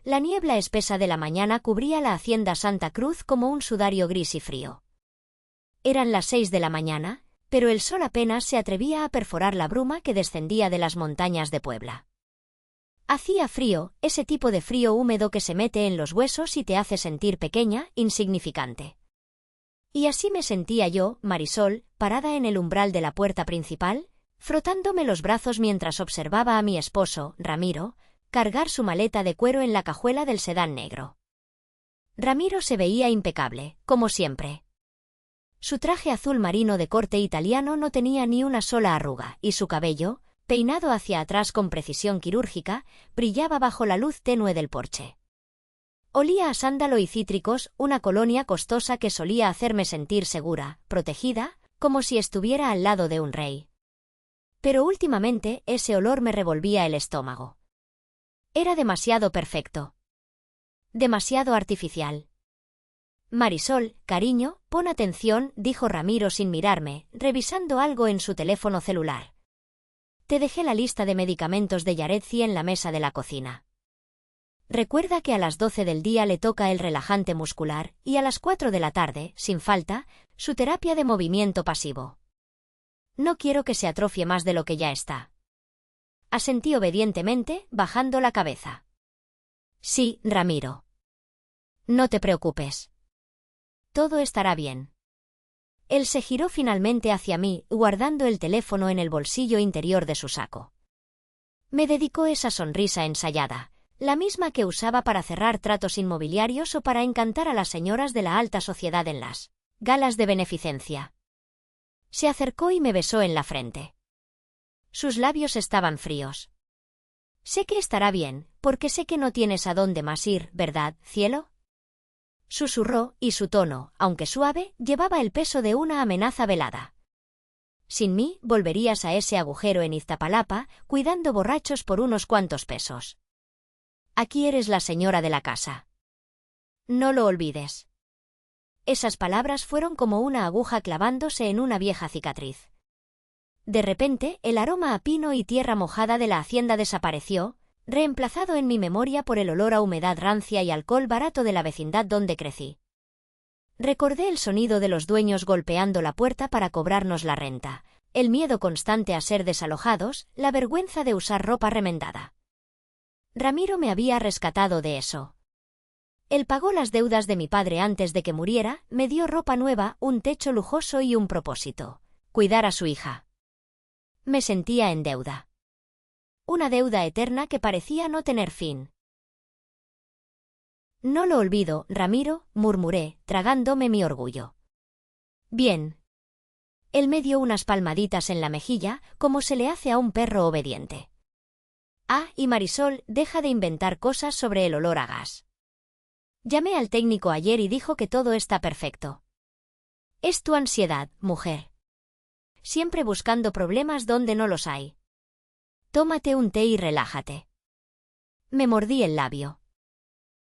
La niebla espesa de la mañana cubría la hacienda Santa Cruz como un sudario gris y frío. Eran las 6 de la mañana, pero el sol apenas se atrevía a perforar la bruma que descendía de las montañas de Puebla. Hacía frío, ese tipo de frío húmedo que se mete en los huesos y te hace sentir pequeña, insignificante. Y así me sentía yo, Marisol, parada en el umbral de la puerta principal, frotándome los brazos mientras observaba a mi esposo, Ramiro, cargar su maleta de cuero en la cajuela del sedán negro. Ramiro se veía impecable, como siempre. Su traje azul marino de corte italiano no tenía ni una sola arruga, y su cabello, peinado hacia atrás con precisión quirúrgica, brillaba bajo la luz tenue del porche. Olía a sándalo y cítricos, una colonia costosa que solía hacerme sentir segura, protegida, como si estuviera al lado de un rey. Pero últimamente ese olor me revolvía el estómago. Era demasiado perfecto. Demasiado artificial. Marisol, cariño, pon atención, dijo Ramiro sin mirarme, revisando algo en su teléfono celular. Te dejé la lista de medicamentos de Yaretsi en la mesa de la cocina. Recuerda que a las 12 del día le toca el relajante muscular y a las 4 de la tarde, sin falta, su terapia de movimiento pasivo. No quiero que se atrofie más de lo que ya está. Asentí obedientemente, bajando la cabeza. Sí, Ramiro. No te preocupes. Todo estará bien. Él se giró finalmente hacia mí, guardando el teléfono en el bolsillo interior de su saco. Me dedicó esa sonrisa ensayada, la misma que usaba para cerrar tratos inmobiliarios o para encantar a las señoras de la alta sociedad en las galas de beneficencia. Se acercó y me besó en la frente. Sus labios estaban fríos. Sé que estará bien, porque sé que no tienes a dónde más ir, ¿verdad, cielo? Susurró, y su tono, aunque suave, llevaba el peso de una amenaza velada. Sin mí, volverías a ese agujero en Iztapalapa, cuidando borrachos por unos cuantos pesos. Aquí eres la señora de la casa. No lo olvides. Esas palabras fueron como una aguja clavándose en una vieja cicatriz. De repente, el aroma a pino y tierra mojada de la hacienda desapareció, reemplazado en mi memoria por el olor a humedad rancia y alcohol barato de la vecindad donde crecí. Recordé el sonido de los dueños golpeando la puerta para cobrarnos la renta, el miedo constante a ser desalojados, la vergüenza de usar ropa remendada. Ramiro me había rescatado de eso. Él pagó las deudas de mi padre antes de que muriera, me dio ropa nueva, un techo lujoso y un propósito: cuidar a su hija. Me sentía en deuda. Una deuda eterna que parecía no tener fin. No lo olvido, Ramiro, murmuré, tragándome mi orgullo. Bien. Él me dio unas palmaditas en la mejilla, como se le hace a un perro obediente. Ah, y Marisol, deja de inventar cosas sobre el olor a gas. Llamé al técnico ayer y dijo que todo está perfecto. Es tu ansiedad, mujer. Siempre buscando problemas donde no los hay. Tómate un té y relájate. Me mordí el labio.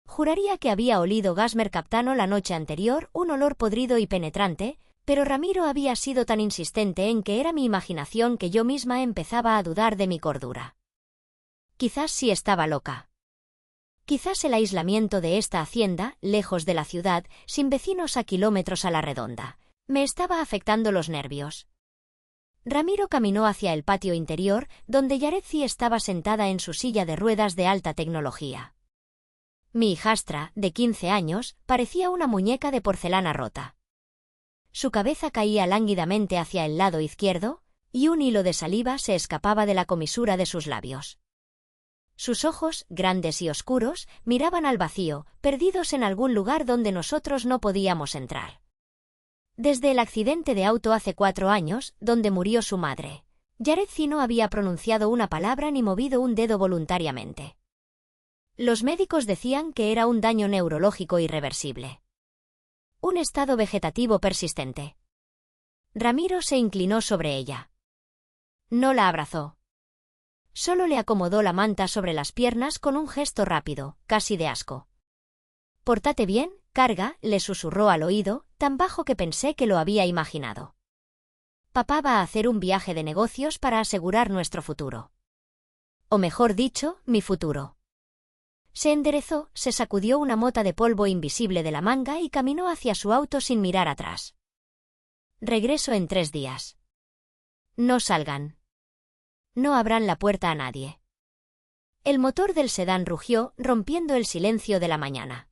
Juraría que había olido gas mercaptano la noche anterior, un olor podrido y penetrante, pero Ramiro había sido tan insistente en que era mi imaginación que yo misma empezaba a dudar de mi cordura. Quizás sí estaba loca. Quizás el aislamiento de esta hacienda, lejos de la ciudad, sin vecinos a kilómetros a la redonda, me estaba afectando los nervios. Ramiro caminó hacia el patio interior, donde Yaretsi estaba sentada en su silla de ruedas de alta tecnología. Mi hijastra, de 15 años, parecía una muñeca de porcelana rota. Su cabeza caía lánguidamente hacia el lado izquierdo, y un hilo de saliva se escapaba de la comisura de sus labios. Sus ojos, grandes y oscuros, miraban al vacío, perdidos en algún lugar donde nosotros no podíamos entrar. Desde el accidente de auto hace 4 años, donde murió su madre, Yaretsi no había pronunciado una palabra ni movido un dedo voluntariamente. Los médicos decían que era un daño neurológico irreversible. Un estado vegetativo persistente. Ramiro se inclinó sobre ella. No la abrazó. Solo le acomodó la manta sobre las piernas con un gesto rápido, casi de asco. «Pórtate bien, carga», le susurró al oído, tan bajo que pensé que lo había imaginado. «Papá va a hacer un viaje de negocios para asegurar nuestro futuro. O mejor dicho, mi futuro». Se enderezó, se sacudió una mota de polvo invisible de la manga y caminó hacia su auto sin mirar atrás. Regreso en 3 días. No salgan. No abran la puerta a nadie. El motor del sedán rugió, rompiendo el silencio de la mañana.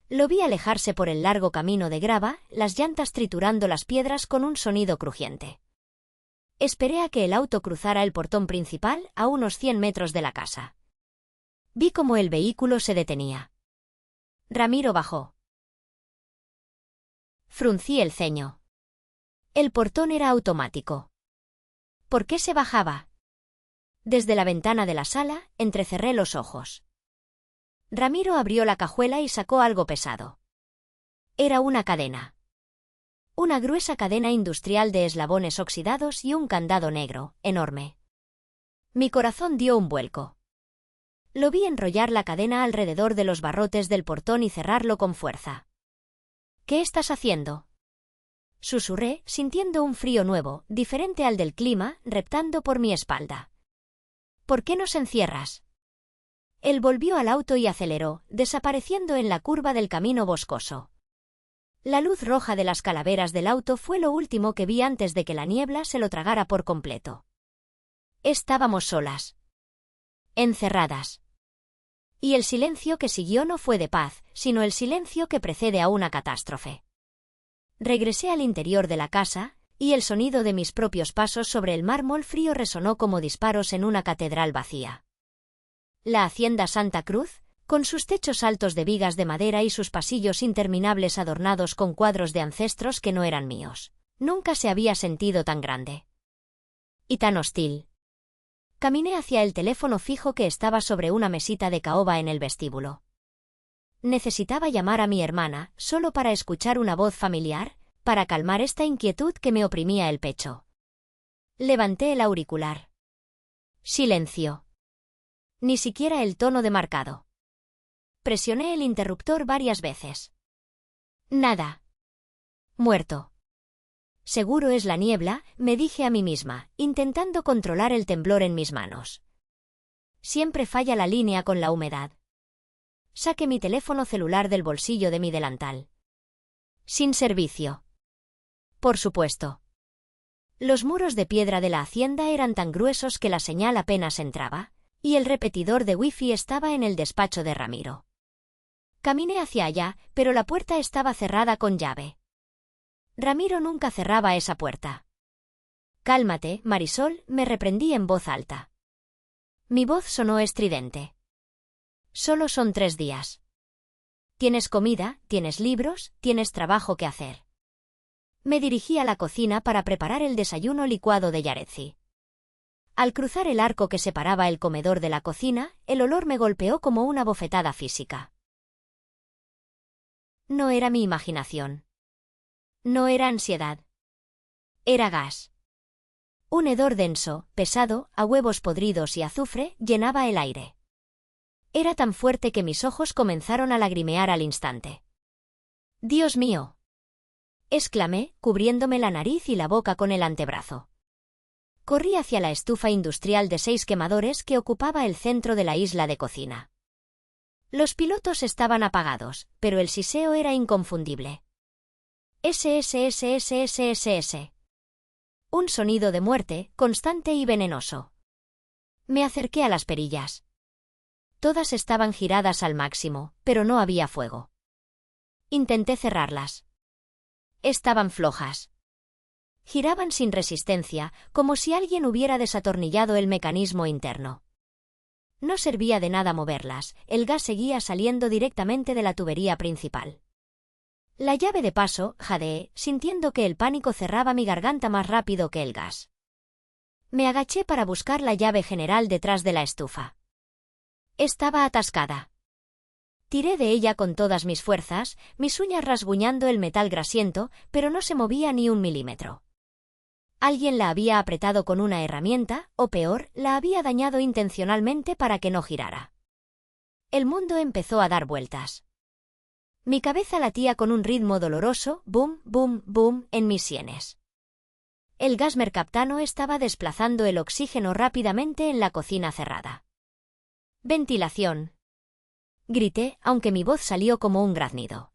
Lo vi alejarse por el largo camino de grava, las llantas triturando las piedras con un sonido crujiente. Esperé a que el auto cruzara el portón principal a unos 100 metros de la casa. Vi cómo el vehículo se detenía. Ramiro bajó. Fruncí el ceño. El portón era automático. ¿Por qué se bajaba? Desde la ventana de la sala, entrecerré los ojos. Ramiro abrió la cajuela y sacó algo pesado. Era una cadena. Una gruesa cadena industrial de eslabones oxidados y un candado negro, enorme. Mi corazón dio un vuelco. Lo vi enrollar la cadena alrededor de los barrotes del portón y cerrarlo con fuerza. ¿Qué estás haciendo?, susurré, sintiendo un frío nuevo, diferente al del clima, reptando por mi espalda. ¿Por qué nos encierras? Él volvió al auto y aceleró, desapareciendo en la curva del camino boscoso. La luz roja de las calaveras del auto fue lo último que vi antes de que la niebla se lo tragara por completo. Estábamos solas. Encerradas. Y el silencio que siguió no fue de paz, sino el silencio que precede a una catástrofe. Regresé al interior de la casa, y el sonido de mis propios pasos sobre el mármol frío resonó como disparos en una catedral vacía. La hacienda Santa Cruz, con sus techos altos de vigas de madera y sus pasillos interminables adornados con cuadros de ancestros que no eran míos, nunca se había sentido tan grande. Y tan hostil. Caminé hacia el teléfono fijo que estaba sobre una mesita de caoba en el vestíbulo. Necesitaba llamar a mi hermana, solo para escuchar una voz familiar, para calmar esta inquietud que me oprimía el pecho. Levanté el auricular. Silencio. Ni siquiera el tono demarcado. Presioné el interruptor varias veces. Nada. Muerto. Seguro es la niebla, me dije a mí misma, intentando controlar el temblor en mis manos. Siempre falla la línea con la humedad. Saqué mi teléfono celular del bolsillo de mi delantal. Sin servicio. Por supuesto. Los muros de piedra de la hacienda eran tan gruesos que la señal apenas entraba, y el repetidor de wifi estaba en el despacho de Ramiro. Caminé hacia allá, pero la puerta estaba cerrada con llave. Ramiro nunca cerraba esa puerta. Cálmate, Marisol, me reprendí en voz alta. Mi voz sonó estridente. Solo son 3 días. Tienes comida, tienes libros, tienes trabajo que hacer. Me dirigí a la cocina para preparar el desayuno licuado de Yarezi. Al cruzar el arco que separaba el comedor de la cocina, el olor me golpeó como una bofetada física. No era mi imaginación. No era ansiedad. Era gas. Un hedor denso, pesado, a huevos podridos y azufre, llenaba el aire. Era tan fuerte que mis ojos comenzaron a lagrimear al instante. ¡Dios mío!, exclamé, cubriéndome la nariz y la boca con el antebrazo. Corrí hacia la estufa industrial de 6 quemadores que ocupaba el centro de la isla de cocina. Los pilotos estaban apagados, pero el siseo era inconfundible. SSSSSSS. Un sonido de muerte, constante y venenoso. Me acerqué a las perillas. Todas estaban giradas al máximo, pero no había fuego. Intenté cerrarlas. Estaban flojas. Giraban sin resistencia, como si alguien hubiera desatornillado el mecanismo interno. No servía de nada moverlas, el gas seguía saliendo directamente de la tubería principal. La llave de paso, jadeé, sintiendo que el pánico cerraba mi garganta más rápido que el gas. Me agaché para buscar la llave general detrás de la estufa. Estaba atascada. Tiré de ella con todas mis fuerzas, mis uñas rasguñando el metal grasiento, pero no se movía ni 1 milímetro. Alguien la había apretado con una herramienta, o peor, la había dañado intencionalmente para que no girara. El mundo empezó a dar vueltas. Mi cabeza latía con un ritmo doloroso, boom, boom, boom, en mis sienes. El gas mercaptano estaba desplazando el oxígeno rápidamente en la cocina cerrada. Ventilación. Grité, aunque mi voz salió como un graznido.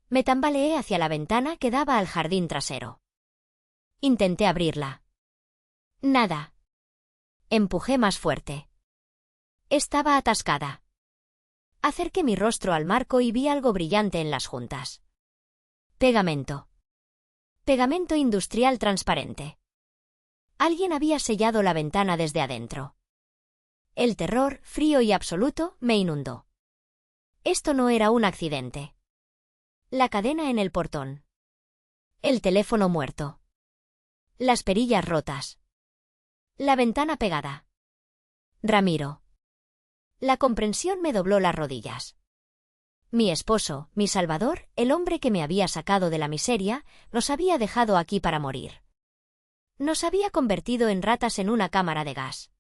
Me tambaleé hacia la ventana que daba al jardín trasero. Intenté abrirla. Nada. Empujé más fuerte. Estaba atascada. Acerqué mi rostro al marco y vi algo brillante en las juntas. Pegamento. Pegamento industrial transparente. Alguien había sellado la ventana desde adentro. El terror, frío y absoluto, me inundó. Esto no era un accidente. La cadena en el portón. El teléfono muerto. Las perillas rotas. La ventana pegada. Ramiro. La comprensión me dobló las rodillas. Mi esposo, mi salvador, el hombre que me había sacado de la miseria, nos había dejado aquí para morir. Nos había convertido en ratas en una cámara de gas.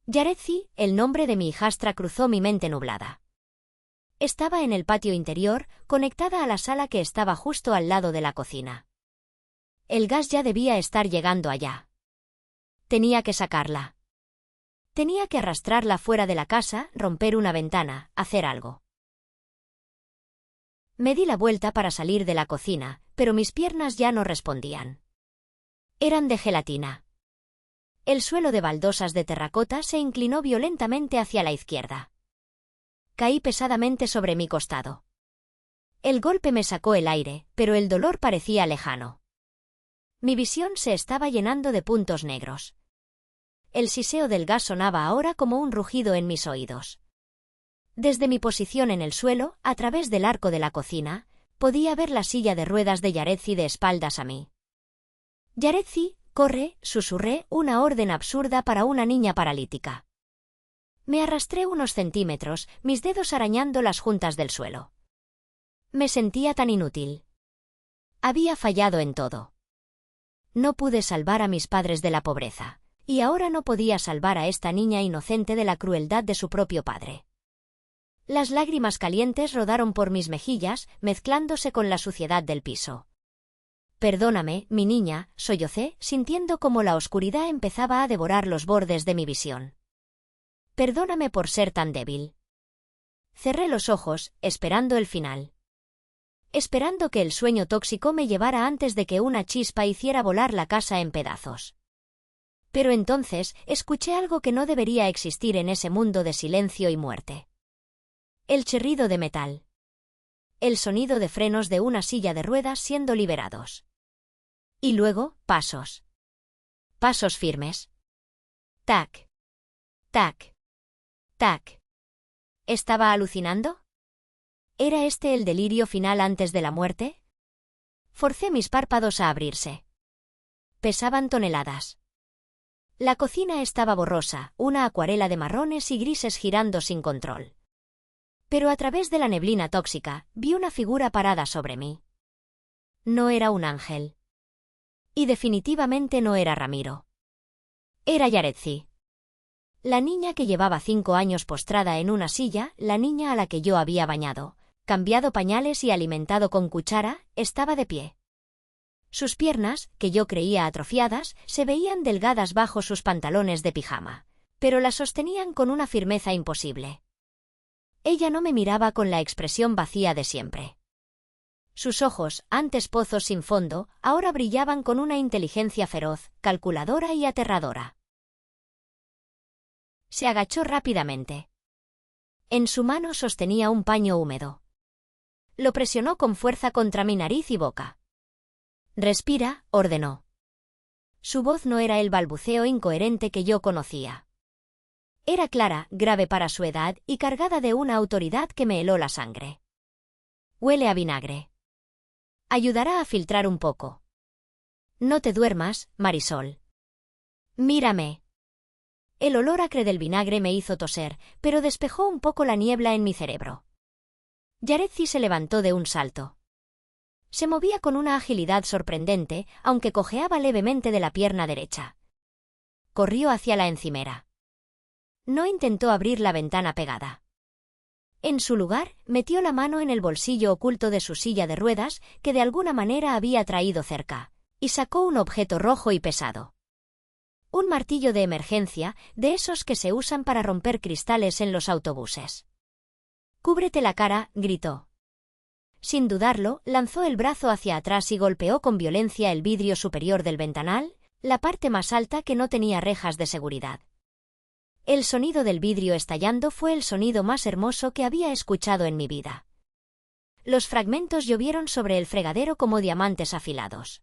Yaretsi, el nombre de mi hijastra, cruzó mi mente nublada. Estaba en el patio interior, conectada a la sala que estaba justo al lado de la cocina. El gas ya debía estar llegando allá. Tenía que sacarla. Tenía que arrastrarla fuera de la casa, romper una ventana, hacer algo. Me di la vuelta para salir de la cocina, pero mis piernas ya no respondían. Eran de gelatina. El suelo de baldosas de terracota se inclinó violentamente hacia la izquierda. Caí pesadamente sobre mi costado. El golpe me sacó el aire, pero el dolor parecía lejano. Mi visión se estaba llenando de puntos negros. El siseo del gas sonaba ahora como un rugido en mis oídos. Desde mi posición en el suelo, a través del arco de la cocina, podía ver la silla de ruedas de Yaretsi de espaldas a mí. «Yaretsi, corre», susurré, una orden absurda para una niña paralítica. Me arrastré unos centímetros, mis dedos arañando las juntas del suelo. Me sentía tan inútil. Había fallado en todo. No pude salvar a mis padres de la pobreza, y ahora no podía salvar a esta niña inocente de la crueldad de su propio padre. Las lágrimas calientes rodaron por mis mejillas, mezclándose con la suciedad del piso. «Perdóname, mi niña», sollocé, sintiendo cómo la oscuridad empezaba a devorar los bordes de mi visión. «Perdóname por ser tan débil». Cerré los ojos, esperando el final. Esperando que el sueño tóxico me llevara antes de que una chispa hiciera volar la casa en pedazos. Pero entonces escuché algo que no debería existir en ese mundo de silencio y muerte. El chirrido de metal. El sonido de frenos de una silla de ruedas siendo liberados. Y luego, pasos. Pasos firmes. Tac. Tac. Tac. ¿Estaba alucinando? ¿Era este el delirio final antes de la muerte? Forcé mis párpados a abrirse. Pesaban toneladas. La cocina estaba borrosa, una acuarela de marrones y grises girando sin control. Pero a través de la neblina tóxica, vi una figura parada sobre mí. No era un ángel. Y definitivamente no era Ramiro. Era Yaretsi. La niña que llevaba 5 años postrada en una silla, la niña a la que yo había bañado, cambiado pañales y alimentado con cuchara, estaba de pie. Sus piernas, que yo creía atrofiadas, se veían delgadas bajo sus pantalones de pijama, pero las sostenían con una firmeza imposible. Ella no me miraba con la expresión vacía de siempre. Sus ojos, antes pozos sin fondo, ahora brillaban con una inteligencia feroz, calculadora y aterradora. Se agachó rápidamente. En su mano sostenía un paño húmedo. Lo presionó con fuerza contra mi nariz y boca. «Respira», ordenó. Su voz no era el balbuceo incoherente que yo conocía. Era clara, grave para su edad y cargada de una autoridad que me heló la sangre. «Huele a vinagre. Ayudará a filtrar un poco. No te duermas, Marisol. Mírame». El olor acre del vinagre me hizo toser, pero despejó un poco la niebla en mi cerebro. Yaretsi se levantó de un salto. Se movía con una agilidad sorprendente, aunque cojeaba levemente de la pierna derecha. Corrió hacia la encimera. No intentó abrir la ventana pegada. En su lugar, metió la mano en el bolsillo oculto de su silla de ruedas, que de alguna manera había traído cerca, y sacó un objeto rojo y pesado. Un martillo de emergencia, de esos que se usan para romper cristales en los autobuses. Cúbrete la cara, gritó. Sin dudarlo, lanzó el brazo hacia atrás y golpeó con violencia el vidrio superior del ventanal, la parte más alta que no tenía rejas de seguridad. El sonido del vidrio estallando fue el sonido más hermoso que había escuchado en mi vida. Los fragmentos llovieron sobre el fregadero como diamantes afilados.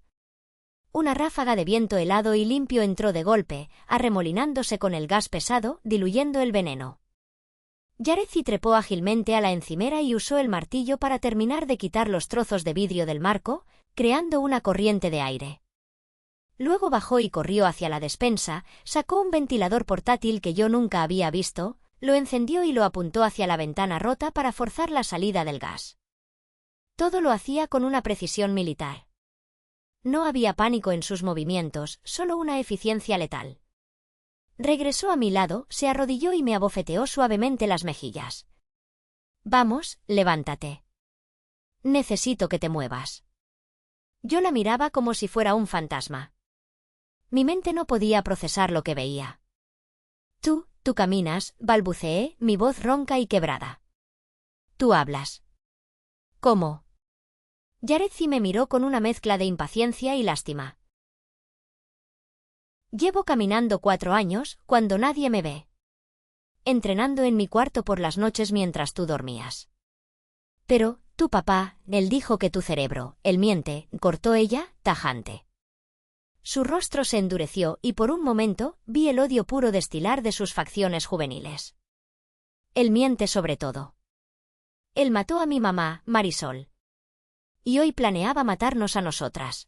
Una ráfaga de viento helado y limpio entró de golpe, arremolinándose con el gas pesado, diluyendo el veneno. Yareci trepó ágilmente a la encimera y usó el martillo para terminar de quitar los trozos de vidrio del marco, creando una corriente de aire. Luego bajó y corrió hacia la despensa, sacó un ventilador portátil que yo nunca había visto, lo encendió y lo apuntó hacia la ventana rota para forzar la salida del gas. Todo lo hacía con una precisión militar. No había pánico en sus movimientos, solo una eficiencia letal. Regresó a mi lado, se arrodilló y me abofeteó suavemente las mejillas. «Vamos, levántate. Necesito que te muevas». Yo la miraba como si fuera un fantasma. Mi mente no podía procesar lo que veía. Tú caminas», balbuceé, mi voz ronca y quebrada. «Tú hablas». «¿Cómo?» Yareci me miró con una mezcla de impaciencia y lástima. «Llevo caminando 4 años, cuando nadie me ve. Entrenando en mi cuarto por las noches mientras tú dormías. Pero, tu papá, él dijo que tu cerebro, él miente», cortó ella, tajante. Su rostro se endureció y por un momento vi el odio puro destilar de sus facciones juveniles. Él miente sobre todo. Él mató a mi mamá, Marisol. Y hoy planeaba matarnos a nosotras.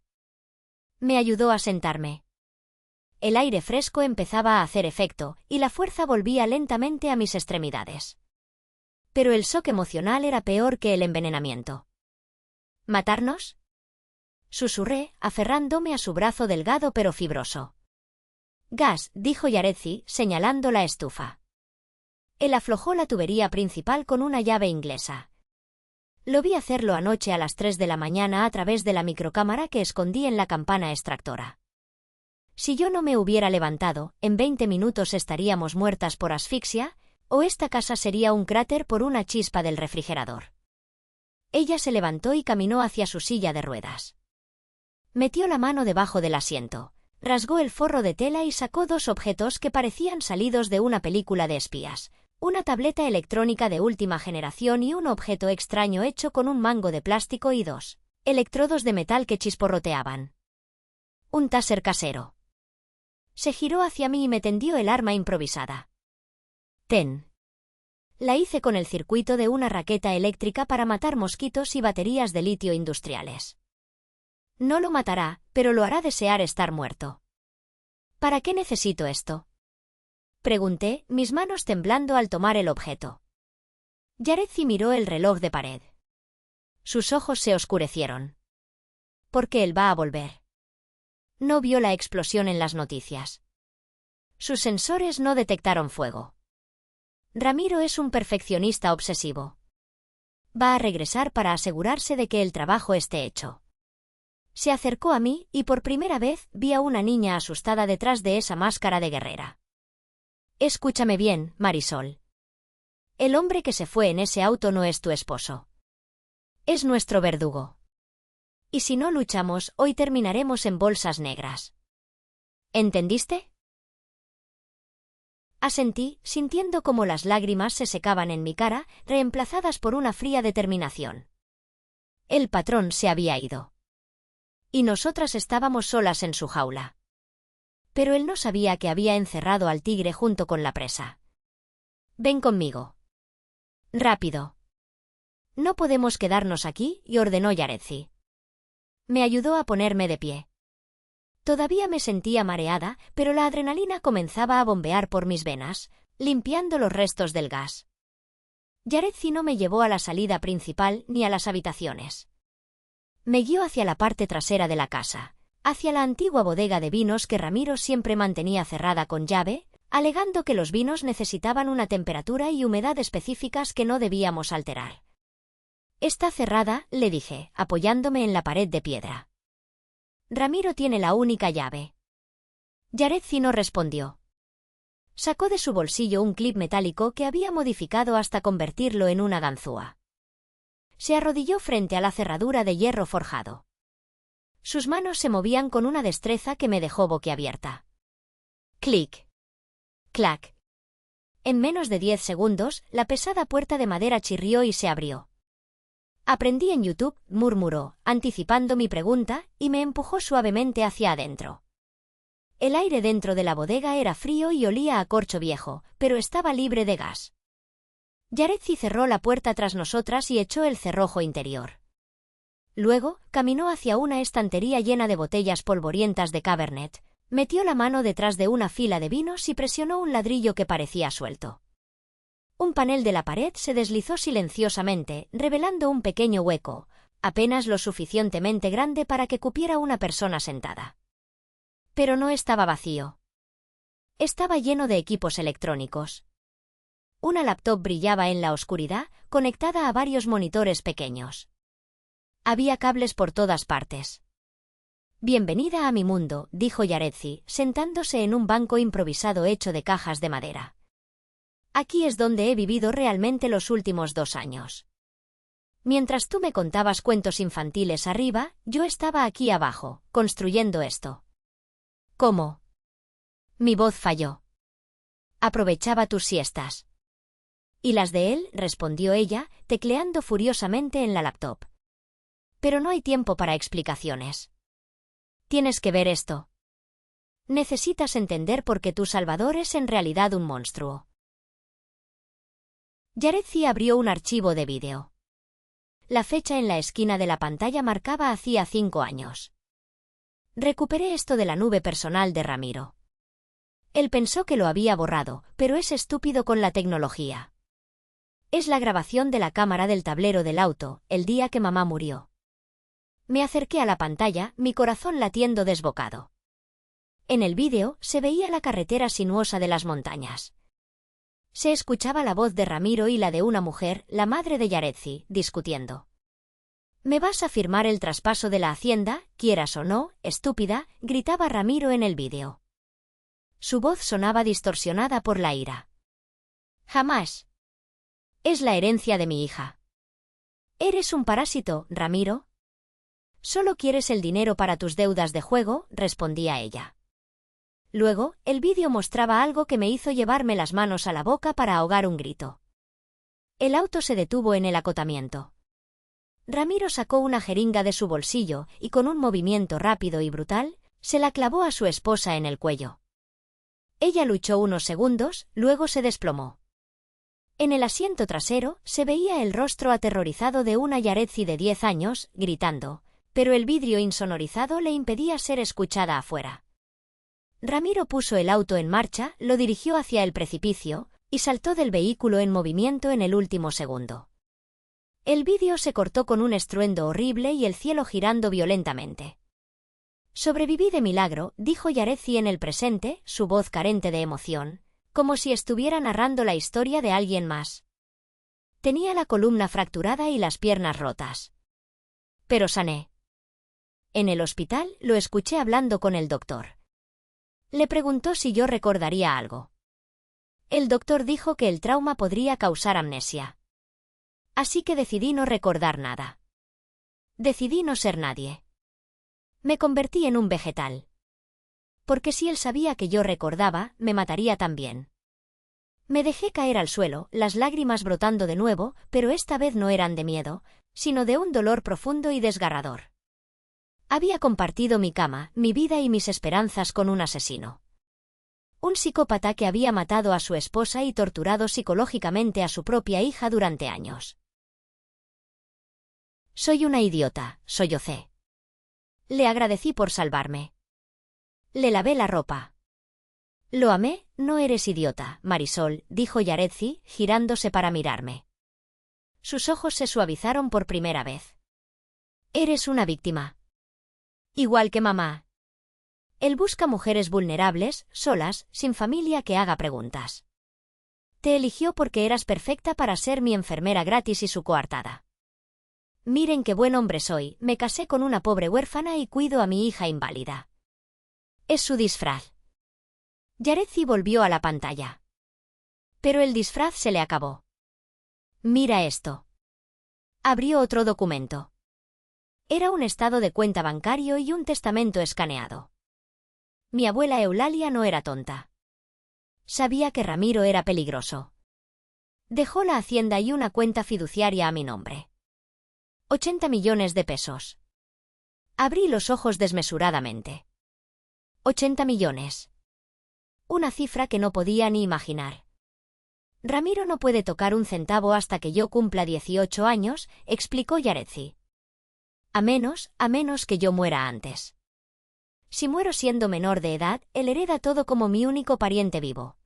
Me ayudó a sentarme. El aire fresco empezaba a hacer efecto, y la fuerza volvía lentamente a mis extremidades. Pero el shock emocional era peor que el envenenamiento. ¿Matarnos?, susurré, aferrándome a su brazo delgado pero fibroso. «Gas», dijo Yareci, señalando la estufa. Él aflojó la tubería principal con una llave inglesa. Lo vi hacerlo anoche a las 3 de la mañana a través de la microcámara que escondí en la campana extractora. Si yo no me hubiera levantado, en 20 minutos estaríamos muertas por asfixia, o esta casa sería un cráter por una chispa del refrigerador. Ella se levantó y caminó hacia su silla de ruedas. Metió la mano debajo del asiento, rasgó el forro de tela y sacó 2 objetos que parecían salidos de una película de espías, una tableta electrónica de última generación y un objeto extraño hecho con un mango de plástico y 2 electrodos de metal que chisporroteaban. Un taser casero. Se giró hacia mí y me tendió el arma improvisada. «Ten». La hice con el circuito de una raqueta eléctrica para matar mosquitos y baterías de litio industriales. No lo matará, pero lo hará desear estar muerto. ¿Para qué necesito esto?, pregunté, mis manos temblando al tomar el objeto. Yareci miró el reloj de pared. Sus ojos se oscurecieron. «Porque él va a volver». No vio la explosión en las noticias. Sus sensores no detectaron fuego. Ramiro es un perfeccionista obsesivo. Va a regresar para asegurarse de que el trabajo esté hecho. Se acercó a mí y por primera vez vi a una niña asustada detrás de esa máscara de guerrera. «Escúchame bien, Marisol. El hombre que se fue en ese auto no es tu esposo. Es nuestro verdugo. Y si no luchamos, hoy terminaremos en bolsas negras. ¿Entendiste?». Asentí, sintiendo cómo las lágrimas se secaban en mi cara, reemplazadas por una fría determinación. El patrón se había ido. Y nosotras estábamos solas en su jaula. Pero él no sabía que había encerrado al tigre junto con la presa. «Ven conmigo. Rápido. No podemos quedarnos aquí», y ordenó Yareci. Me ayudó a ponerme de pie. Todavía me sentía mareada, pero la adrenalina comenzaba a bombear por mis venas, limpiando los restos del gas. Yareci no me llevó a la salida principal ni a las habitaciones. Me guió hacia la parte trasera de la casa, hacia la antigua bodega de vinos que Ramiro siempre mantenía cerrada con llave, alegando que los vinos necesitaban una temperatura y humedad específicas que no debíamos alterar. «Está cerrada», le dije, apoyándome en la pared de piedra. «Ramiro tiene la única llave». Yareci no respondió. Sacó de su bolsillo un clip metálico que había modificado hasta convertirlo en una ganzúa. Se arrodilló frente a la cerradura de hierro forjado. Sus manos se movían con una destreza que me dejó boquiabierta. Clic. Clac. En menos de 10 segundos, la pesada puerta de madera chirrió y se abrió. Aprendí en YouTube, murmuró, anticipando mi pregunta, y me empujó suavemente hacia adentro. El aire dentro de la bodega era frío y olía a corcho viejo, pero estaba libre de gas. Yaretsi cerró la puerta tras nosotras y echó el cerrojo interior. Luego, caminó hacia una estantería llena de botellas polvorientas de Cabernet, metió la mano detrás de una fila de vinos y presionó un ladrillo que parecía suelto. Un panel de la pared se deslizó silenciosamente, revelando un pequeño hueco, apenas lo suficientemente grande para que cupiera una persona sentada. Pero no estaba vacío. Estaba lleno de equipos electrónicos. Una laptop brillaba en la oscuridad, conectada a varios monitores pequeños. Había cables por todas partes. «Bienvenida a mi mundo», dijo Yaretsi, sentándose en un banco improvisado hecho de cajas de madera. «Aquí es donde he vivido realmente los últimos 2 años. Mientras tú me contabas cuentos infantiles arriba, yo estaba aquí abajo, construyendo esto». «¿Cómo?» Mi voz falló. «Aprovechaba tus siestas». «Y las de él», respondió ella, tecleando furiosamente en la laptop. «Pero no hay tiempo para explicaciones. Tienes que ver esto. Necesitas entender por qué tu Salvador es en realidad un monstruo». Yaretsi abrió un archivo de vídeo. La fecha en la esquina de la pantalla marcaba hacía 5 años. Recuperé esto de la nube personal de Ramiro. Él pensó que lo había borrado, pero es estúpido con la tecnología. Es la grabación de la cámara del tablero del auto, el día que mamá murió. Me acerqué a la pantalla, mi corazón latiendo desbocado. En el vídeo se veía la carretera sinuosa de las montañas. Se escuchaba la voz de Ramiro y la de una mujer, la madre de Yaretsi, discutiendo. «¿Me vas a firmar el traspaso de la hacienda, quieras o no, estúpida?», gritaba Ramiro en el vídeo. Su voz sonaba distorsionada por la ira. «Jamás. Es la herencia de mi hija». «Eres un parásito, Ramiro». «Solo quieres el dinero para tus deudas de juego», respondía ella. Luego, el vídeo mostraba algo que me hizo llevarme las manos a la boca para ahogar un grito. El auto se detuvo en el acotamiento. Ramiro sacó una jeringa de su bolsillo y con un movimiento rápido y brutal, se la clavó a su esposa en el cuello. Ella luchó unos segundos, luego se desplomó. En el asiento trasero se veía el rostro aterrorizado de una Yaretsi de 10 años, gritando, pero el vidrio insonorizado le impedía ser escuchada afuera. Ramiro puso el auto en marcha, lo dirigió hacia el precipicio, y saltó del vehículo en movimiento en el último segundo. El vídeo se cortó con un estruendo horrible y el cielo girando violentamente. «Sobreviví de milagro», dijo Yaretsi en el presente, su voz carente de emoción, como si estuviera narrando la historia de alguien más. Tenía la columna fracturada y las piernas rotas. Pero sané. En el hospital lo escuché hablando con el doctor. Le preguntó si yo recordaría algo. El doctor dijo que el trauma podría causar amnesia. Así que decidí no recordar nada. Decidí no ser nadie. Me convertí en un vegetal. Porque si él sabía que yo recordaba, me mataría también. Me dejé caer al suelo, las lágrimas brotando de nuevo, pero esta vez no eran de miedo, sino de un dolor profundo y desgarrador. Había compartido mi cama, mi vida y mis esperanzas con un asesino. Un psicópata que había matado a su esposa y torturado psicológicamente a su propia hija durante años. «Soy una idiota», sollocé. Le agradecí por salvarme. Le lavé la ropa. «Lo amé, no eres idiota, Marisol», dijo Yaretsi, girándose para mirarme. Sus ojos se suavizaron por primera vez. «Eres una víctima. Igual que mamá. Él busca mujeres vulnerables, solas, sin familia que haga preguntas. Te eligió porque eras perfecta para ser mi enfermera gratis y su coartada. Miren qué buen hombre soy, me casé con una pobre huérfana y cuido a mi hija inválida. Es su disfraz. Yaretsi volvió a la pantalla. Pero el disfraz se le acabó. Mira esto. Abrió otro documento. Era un estado de cuenta bancario y un testamento escaneado. Mi abuela Eulalia no era tonta. Sabía que Ramiro era peligroso. Dejó la hacienda y una cuenta fiduciaria a mi nombre. 80 millones de pesos. Abrí los ojos desmesuradamente. 80 millones. Una cifra que no podía ni imaginar. Ramiro no puede tocar un centavo hasta que yo cumpla 18 años, explicó Yaretsi. A menos que yo muera antes. Si muero siendo menor de edad, él hereda todo como mi único pariente vivo.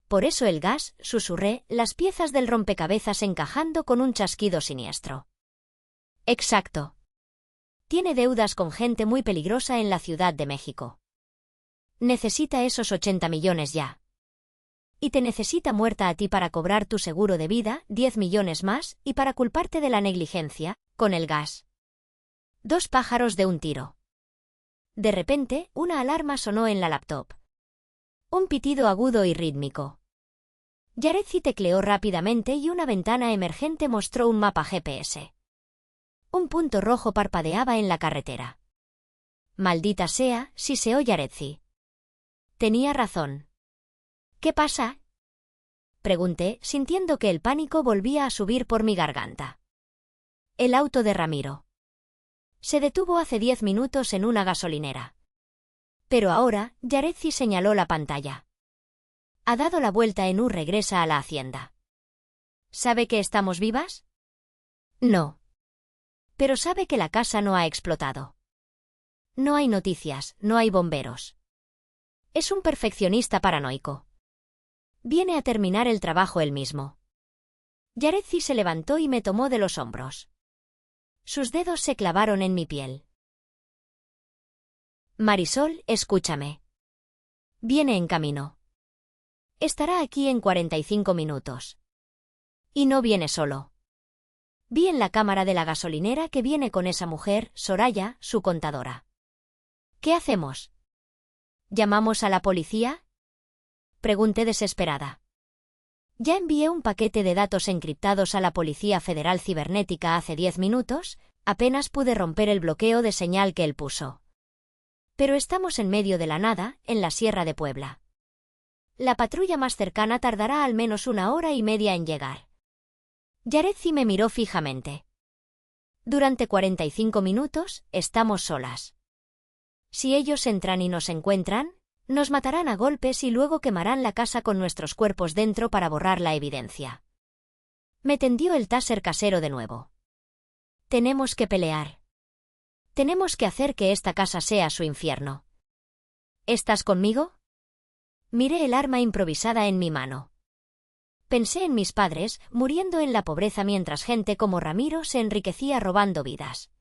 Por eso el gas, susurré, las piezas del rompecabezas encajando con un chasquido siniestro. Exacto. Tiene deudas con gente muy peligrosa en la Ciudad de México. Necesita esos 80 millones ya. Y te necesita muerta a ti para cobrar tu seguro de vida, 10 millones más, y para culparte de la negligencia, con el gas. 2 pájaros de un tiro. De repente, una alarma sonó en la laptop. Un pitido agudo y rítmico. Yaretsi tecleó rápidamente y una ventana emergente mostró un mapa GPS. Un punto rojo parpadeaba en la carretera. Maldita sea, siseó Yaretsi. Tenía razón. ¿Qué pasa? Pregunté, sintiendo que el pánico volvía a subir por mi garganta. El auto de Ramiro. Se detuvo hace 10 minutos en una gasolinera. Pero ahora, Yaretsi señaló la pantalla. Ha dado la vuelta en U, regresa a la hacienda. ¿Sabe que estamos vivas? No. Pero sabe que la casa no ha explotado. No hay noticias, no hay bomberos. Es un perfeccionista paranoico. Viene a terminar el trabajo él mismo. Yaretsi se levantó y me tomó de los hombros. Sus dedos se clavaron en mi piel. Marisol, escúchame. Viene en camino. Estará aquí en 45 minutos. Y no viene solo. Vi en la cámara de la gasolinera que viene con esa mujer, Soraya, su contadora. ¿Qué hacemos? ¿Llamamos a la policía? Pregunté desesperada. Ya envié un paquete de datos encriptados a la Policía Federal Cibernética hace 10 minutos, apenas pude romper el bloqueo de señal que él puso. Pero estamos en medio de la nada, en la Sierra de Puebla. La patrulla más cercana tardará al menos 1 hora y media en llegar. Yaretsi me miró fijamente. Durante 45 minutos, estamos solas. Si ellos entran y nos encuentran, nos matarán a golpes y luego quemarán la casa con nuestros cuerpos dentro para borrar la evidencia. Me tendió el taser casero de nuevo. Tenemos que pelear. Tenemos que hacer que esta casa sea su infierno. ¿Estás conmigo? Miré el arma improvisada en mi mano. Pensé en mis padres, muriendo en la pobreza mientras gente como Ramiro se enriquecía robando vidas.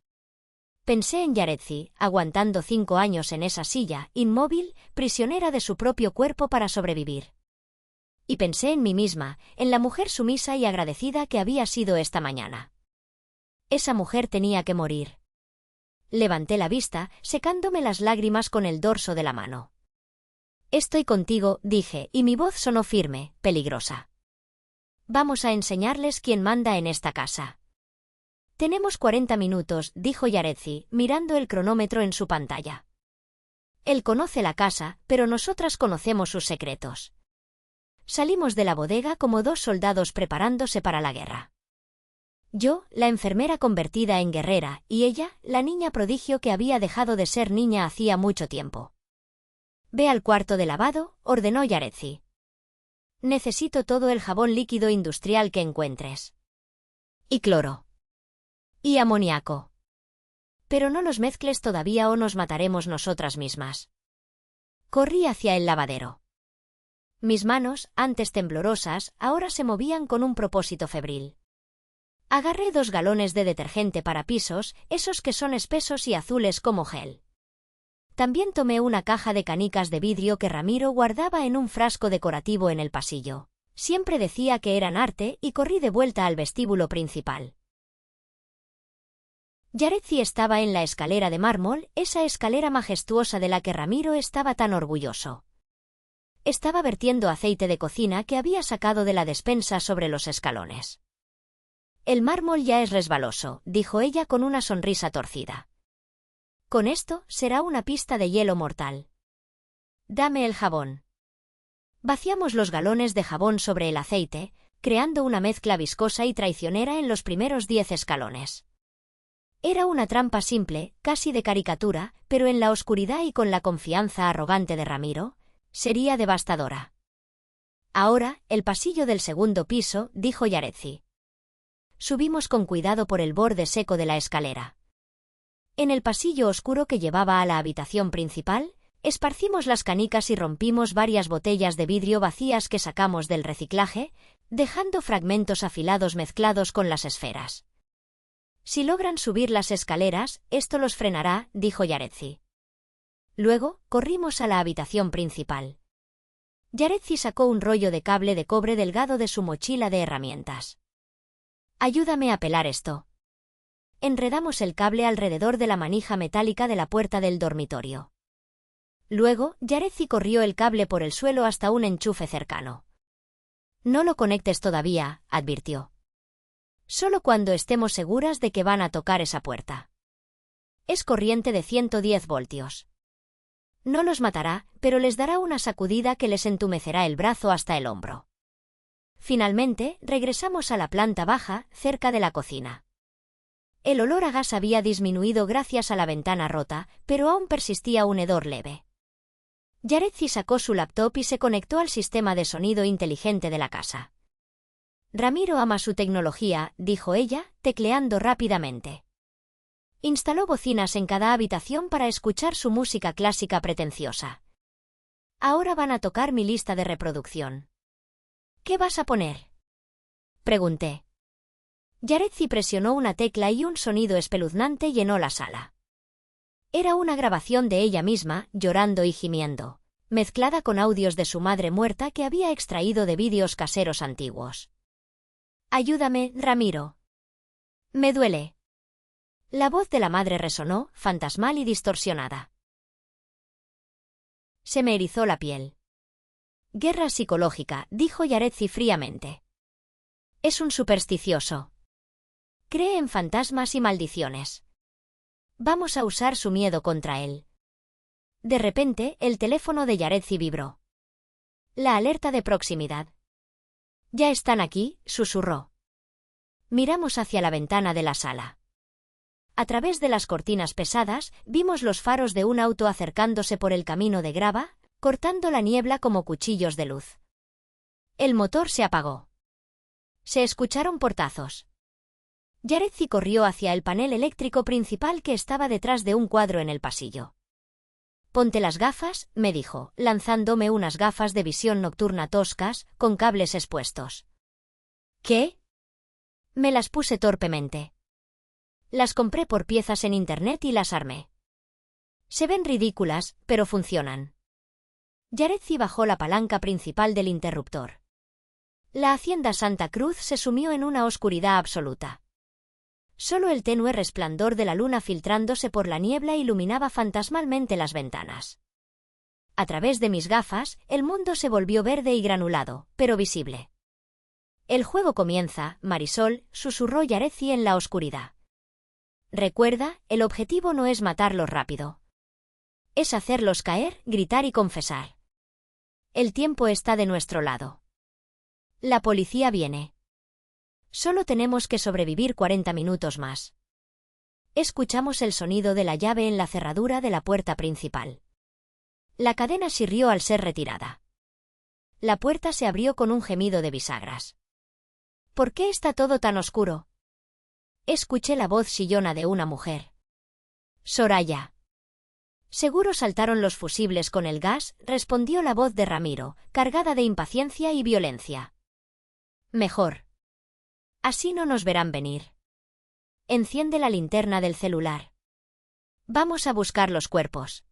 Pensé en Yaretsi, aguantando 5 años en esa silla, inmóvil, prisionera de su propio cuerpo para sobrevivir. Y pensé en mí misma, en la mujer sumisa y agradecida que había sido esta mañana. Esa mujer tenía que morir. Levanté la vista, secándome las lágrimas con el dorso de la mano. Estoy contigo, dije, y mi voz sonó firme, peligrosa. Vamos a enseñarles quién manda en esta casa. Tenemos 40 minutos, dijo Yaretsi, mirando el cronómetro en su pantalla. Él conoce la casa, pero nosotras conocemos sus secretos. Salimos de la bodega como 2 soldados preparándose para la guerra. Yo, la enfermera convertida en guerrera, y ella, la niña prodigio que había dejado de ser niña hacía mucho tiempo. Ve al cuarto de lavado, ordenó Yaretsi. Necesito todo el jabón líquido industrial que encuentres. Y cloro. Y amoníaco. Pero no los mezcles todavía o nos mataremos nosotras mismas. Corrí hacia el lavadero. Mis manos, antes temblorosas, ahora se movían con un propósito febril. Agarré 2 galones de detergente para pisos, esos que son espesos y azules como gel. También tomé una caja de canicas de vidrio que Ramiro guardaba en un frasco decorativo en el pasillo. Siempre decía que eran arte y corrí de vuelta al vestíbulo principal. Yaretsi estaba en la escalera de mármol, esa escalera majestuosa de la que Ramiro estaba tan orgulloso. Estaba vertiendo aceite de cocina que había sacado de la despensa sobre los escalones. El mármol ya es resbaloso, dijo ella con una sonrisa torcida. Con esto será una pista de hielo mortal. Dame el jabón. Vaciamos los galones de jabón sobre el aceite, creando una mezcla viscosa y traicionera en los primeros 10 escalones. Era una trampa simple, casi de caricatura, pero en la oscuridad y con la confianza arrogante de Ramiro, sería devastadora. Ahora, el pasillo del segundo piso, dijo Yaredzi. Subimos con cuidado por el borde seco de la escalera. En el pasillo oscuro que llevaba a la habitación principal, esparcimos las canicas y rompimos varias botellas de vidrio vacías que sacamos del reciclaje, dejando fragmentos afilados mezclados con las esferas. Si logran subir las escaleras, esto los frenará, dijo Yaredzi. Luego, corrimos a la habitación principal. Yaredzi sacó un rollo de cable de cobre delgado de su mochila de herramientas. Ayúdame a pelar esto. Enredamos el cable alrededor de la manija metálica de la puerta del dormitorio. Luego, Yaredzi corrió el cable por el suelo hasta un enchufe cercano. No lo conectes todavía, advirtió. Solo cuando estemos seguras de que van a tocar esa puerta. Es corriente de 110 voltios. No los matará, pero les dará una sacudida que les entumecerá el brazo hasta el hombro. Finalmente, regresamos a la planta baja, cerca de la cocina. El olor a gas había disminuido gracias a la ventana rota, pero aún persistía un hedor leve. Yaredzi sacó su laptop y se conectó al sistema de sonido inteligente de la casa. Ramiro ama su tecnología, dijo ella, tecleando rápidamente. Instaló bocinas en cada habitación para escuchar su música clásica pretenciosa. Ahora van a tocar mi lista de reproducción. ¿Qué vas a poner? Pregunté. Yaredzi presionó una tecla y un sonido espeluznante llenó la sala. Era una grabación de ella misma, llorando y gimiendo, mezclada con audios de su madre muerta que había extraído de vídeos caseros antiguos. Ayúdame, Ramiro. Me duele. La voz de la madre resonó, fantasmal y distorsionada. Se me erizó la piel. Guerra psicológica, dijo Yaredzi fríamente. Es un supersticioso. Cree en fantasmas y maldiciones. Vamos a usar su miedo contra él. De repente, el teléfono de Yaredzi vibró. La alerta de proximidad. Ya están aquí, susurró. Miramos hacia la ventana de la sala. A través de las cortinas pesadas, vimos los faros de un auto acercándose por el camino de grava, cortando la niebla como cuchillos de luz. El motor se apagó. Se escucharon portazos. Yaredzi corrió hacia el panel eléctrico principal que estaba detrás de un cuadro en el pasillo. Ponte las gafas, me dijo, lanzándome unas gafas de visión nocturna toscas, con cables expuestos. ¿Qué? Me las puse torpemente. Las compré por piezas en internet y las armé. Se ven ridículas, pero funcionan. Yaredzi bajó la palanca principal del interruptor. La hacienda Santa Cruz se sumió en una oscuridad absoluta. Solo el tenue resplandor de la luna filtrándose por la niebla iluminaba fantasmalmente las ventanas. A través de mis gafas, el mundo se volvió verde y granulado, pero visible. El juego comienza, Marisol, susurró Yaredzi en la oscuridad. Recuerda, el objetivo no es matarlos rápido. Es hacerlos caer, gritar y confesar. El tiempo está de nuestro lado. La policía viene. Solo tenemos que sobrevivir 40 minutos más. Escuchamos el sonido de la llave en la cerradura de la puerta principal. La cadena chirrió al ser retirada. La puerta se abrió con un gemido de bisagras. ¿Por qué está todo tan oscuro? Escuché la voz chillona de una mujer. Soraya. Seguro saltaron los fusibles con el gas, respondió la voz de Ramiro, cargada de impaciencia y violencia. Mejor. Así no nos verán venir. Enciende la linterna del celular. Vamos a buscar los cuerpos.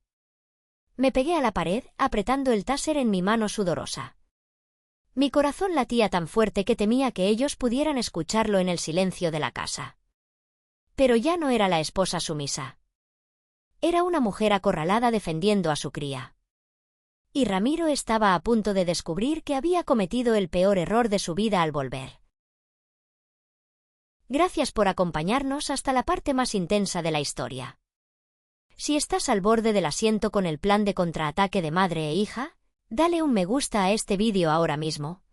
Me pegué a la pared, apretando el taser en mi mano sudorosa. Mi corazón latía tan fuerte que temía que ellos pudieran escucharlo en el silencio de la casa. Pero ya no era la esposa sumisa. Era una mujer acorralada defendiendo a su cría. Y Ramiro estaba a punto de descubrir que había cometido el peor error de su vida al volver. Gracias por acompañarnos hasta la parte más intensa de la historia. Si estás al borde del asiento con el plan de contraataque de madre e hija, dale un me gusta a este vídeo ahora mismo.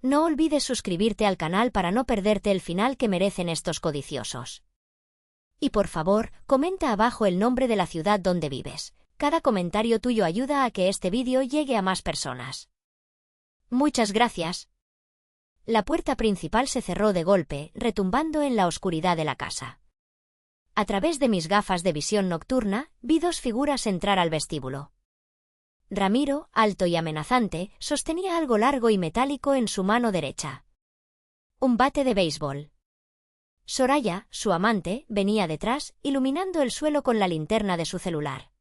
No olvides suscribirte al canal para no perderte el final que merecen estos codiciosos. Y por favor, comenta abajo el nombre de la ciudad donde vives. Cada comentario tuyo ayuda a que este vídeo llegue a más personas. Muchas gracias. La puerta principal se cerró de golpe, retumbando en la oscuridad de la casa. A través de mis gafas de visión nocturna, vi dos figuras entrar al vestíbulo. Ramiro, alto y amenazante, sostenía algo largo y metálico en su mano derecha. Un bate de béisbol. Soraya, su amante, venía detrás, iluminando el suelo con la linterna de su celular.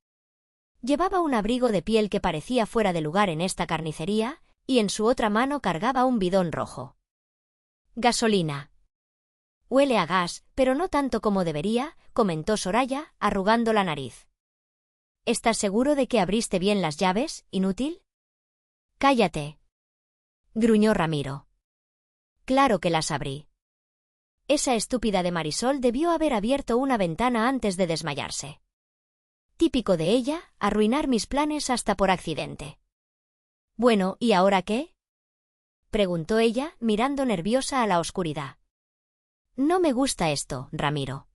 Llevaba un abrigo de piel que parecía fuera de lugar en esta carnicería, y en su otra mano cargaba un bidón rojo. Gasolina. Huele a gas, pero no tanto como debería, comentó Soraya, arrugando la nariz. ¿Estás seguro de que abriste bien las llaves, inútil? Cállate. Gruñó Ramiro. Claro que las abrí. Esa estúpida de Marisol debió haber abierto una ventana antes de desmayarse. Típico de ella, arruinar mis planes hasta por accidente. Bueno, ¿y ahora qué? Preguntó ella, mirando nerviosa a la oscuridad. No me gusta esto, Ramiro.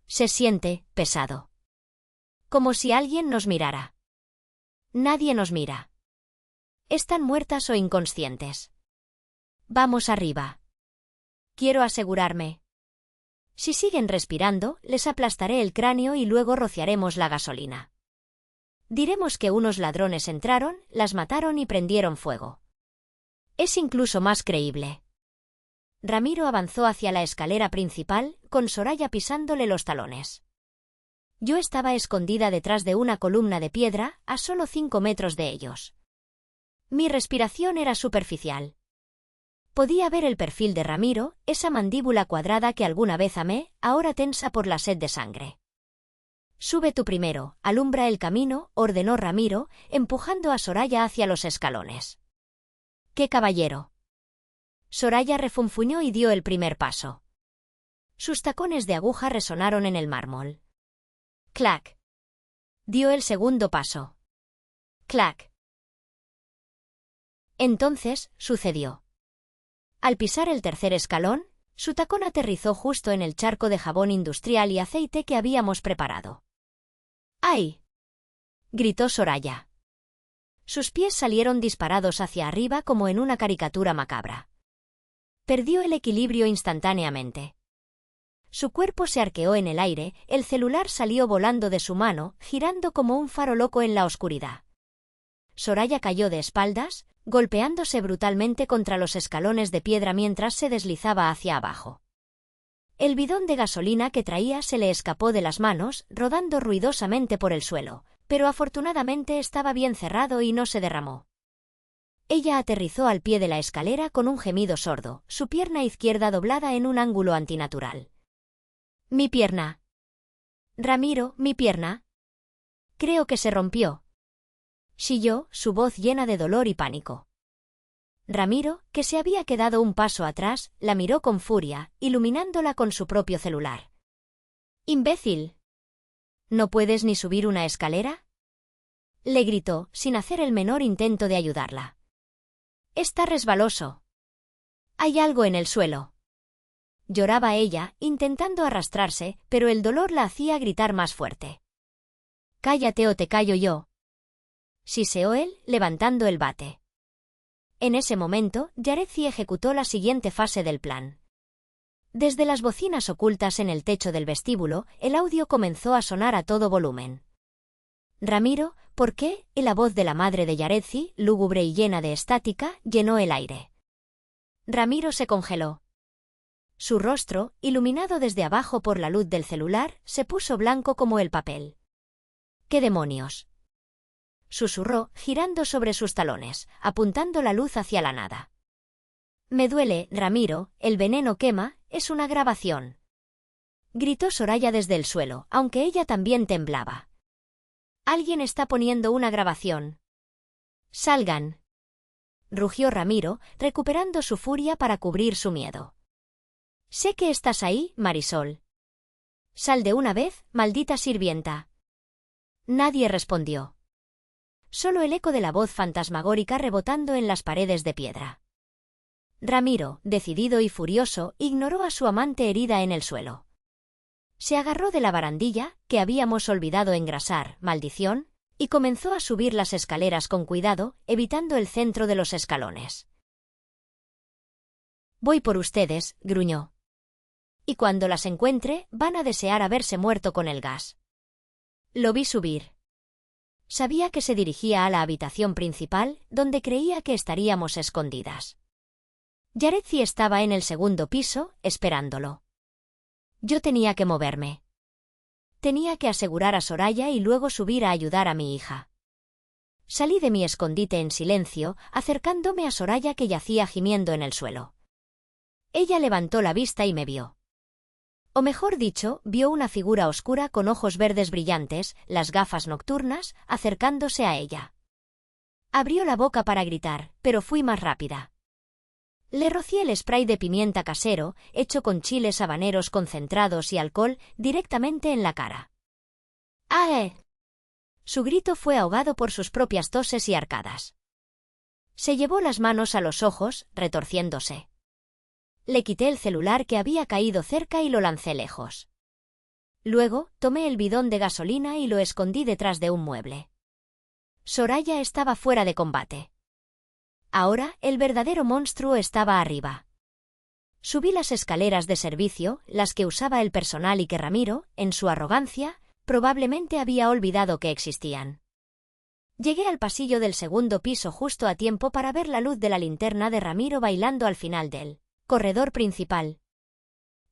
Se siente pesado. Como si alguien nos mirara. Nadie nos mira. Están muertas o inconscientes. Vamos arriba. Quiero asegurarme. Si siguen respirando, les aplastaré el cráneo y luego rociaremos la gasolina. Diremos que unos ladrones entraron, las mataron y prendieron fuego. Es incluso más creíble. Ramiro avanzó hacia la escalera principal, con Soraya pisándole los talones. Yo estaba escondida detrás de una columna de piedra, a solo 5 metros de ellos. Mi respiración era superficial. Podía ver el perfil de Ramiro, esa mandíbula cuadrada que alguna vez amé, ahora tensa por la sed de sangre. Sube tú primero, alumbra el camino, ordenó Ramiro, empujando a Soraya hacia los escalones. ¡Qué caballero! Soraya refunfuñó y dio el primer paso. Sus tacones de aguja resonaron en el mármol. ¡Clac! Dio el segundo paso. ¡Clac! Entonces, sucedió. Al pisar el tercer escalón, su tacón aterrizó justo en el charco de jabón industrial y aceite que habíamos preparado. ¡Ay! Gritó Soraya. Sus pies salieron disparados hacia arriba como en una caricatura macabra. Perdió el equilibrio instantáneamente. Su cuerpo se arqueó en el aire, el celular salió volando de su mano, girando como un faro loco en la oscuridad. Soraya cayó de espaldas, golpeándose brutalmente contra los escalones de piedra mientras se deslizaba hacia abajo. El bidón de gasolina que traía se le escapó de las manos, rodando ruidosamente por el suelo, pero afortunadamente estaba bien cerrado y no se derramó. Ella aterrizó al pie de la escalera con un gemido sordo, su pierna izquierda doblada en un ángulo antinatural. «Mi pierna. Ramiro, mi pierna. Creo que se rompió», chilló, su voz llena de dolor y pánico. Ramiro, que se había quedado un paso atrás, la miró con furia, iluminándola con su propio celular. «¡Imbécil! ¿No puedes ni subir una escalera?», le gritó, sin hacer el menor intento de ayudarla. «Está resbaloso. Hay algo en el suelo». Lloraba ella, intentando arrastrarse, pero el dolor la hacía gritar más fuerte. «Cállate o te callo yo», siseó él, levantando el bate. En ese momento, Yaretsi ejecutó la siguiente fase del plan. Desde las bocinas ocultas en el techo del vestíbulo, el audio comenzó a sonar a todo volumen. «Ramiro, ¿por qué?», y la voz de la madre de Yaretsi, lúgubre y llena de estática, llenó el aire. Ramiro se congeló. Su rostro, iluminado desde abajo por la luz del celular, se puso blanco como el papel. «¿Qué demonios?», susurró, girando sobre sus talones, apuntando la luz hacia la nada. «Me duele, Ramiro, el veneno quema, es una grabación», gritó Soraya desde el suelo, aunque ella también temblaba. «Alguien está poniendo una grabación». Salgan, rugió Ramiro, recuperando su furia para cubrir su miedo. Sé que estás ahí, Marisol. Sal de una vez, maldita sirvienta. Nadie respondió. Solo el eco de la voz fantasmagórica rebotando en las paredes de piedra. Ramiro, decidido y furioso, ignoró a su amante herida en el suelo. Se agarró de la barandilla, que habíamos olvidado engrasar, maldición, y comenzó a subir las escaleras con cuidado, evitando el centro de los escalones. Voy por ustedes, gruñó. Y cuando las encuentre, van a desear haberse muerto con el gas. Lo vi subir. Sabía que se dirigía a la habitación principal, donde creía que estaríamos escondidas. Yaretsi estaba en el segundo piso, esperándolo. Yo tenía que moverme. Tenía que asegurar a Soraya y luego subir a ayudar a mi hija. Salí de mi escondite en silencio, acercándome a Soraya que yacía gimiendo en el suelo. Ella levantó la vista y me vio. O mejor dicho, vio una figura oscura con ojos verdes brillantes, las gafas nocturnas, acercándose a ella. Abrió la boca para gritar, pero fui más rápida. Le rocié el spray de pimienta casero, hecho con chiles habaneros concentrados y alcohol, directamente en la cara. ¡Ah! Su grito fue ahogado por sus propias toses y arcadas. Se llevó las manos a los ojos, retorciéndose. Le quité el celular que había caído cerca y lo lancé lejos. Luego, tomé el bidón de gasolina y lo escondí detrás de un mueble. Soraya estaba fuera de combate. Ahora, el verdadero monstruo estaba arriba. Subí las escaleras de servicio, las que usaba el personal y que Ramiro, en su arrogancia, probablemente había olvidado que existían. Llegué al pasillo del segundo piso justo a tiempo para ver la luz de la linterna de Ramiro bailando al final del corredor principal.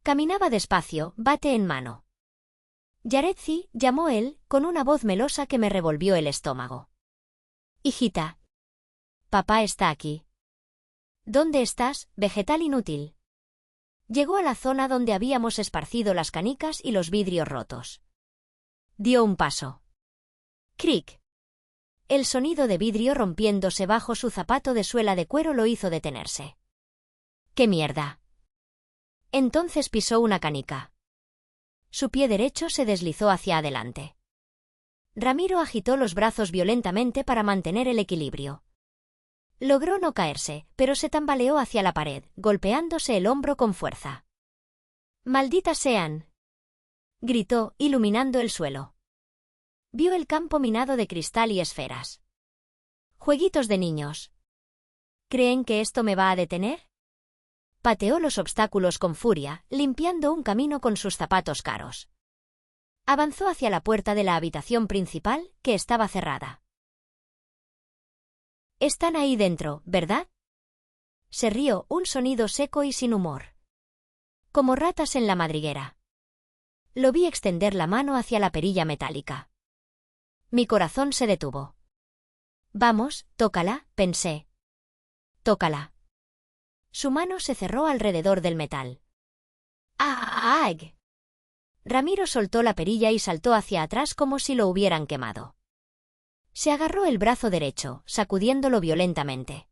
Caminaba despacio, bate en mano. Yaretsi, llamó él, con una voz melosa que me revolvió el estómago. Hijita. Papá está aquí. ¿Dónde estás, vegetal inútil? Llegó a la zona donde habíamos esparcido las canicas y los vidrios rotos. Dio un paso. ¡Cric! El sonido de vidrio rompiéndose bajo su zapato de suela de cuero lo hizo detenerse. ¡Qué mierda! Entonces pisó una canica. Su pie derecho se deslizó hacia adelante. Ramiro agitó los brazos violentamente para mantener el equilibrio. Logró no caerse, pero se tambaleó hacia la pared, golpeándose el hombro con fuerza. ¡Malditas sean! Gritó, iluminando el suelo. Vio el campo minado de cristal y esferas. Jueguitos de niños. ¿Creen que esto me va a detener? Pateó los obstáculos con furia, limpiando un camino con sus zapatos caros. Avanzó hacia la puerta de la habitación principal, que estaba cerrada. Están ahí dentro, ¿verdad? Se rió, un sonido seco y sin humor. Como ratas en la madriguera. Lo vi extender la mano hacia la perilla metálica. Mi corazón se detuvo. Vamos, tócala, pensé. Tócala. Su mano se cerró alrededor del metal. ¡Ah! Ramiro soltó la perilla y saltó hacia atrás como si lo hubieran quemado. Se agarró el brazo derecho, sacudiéndolo violentamente.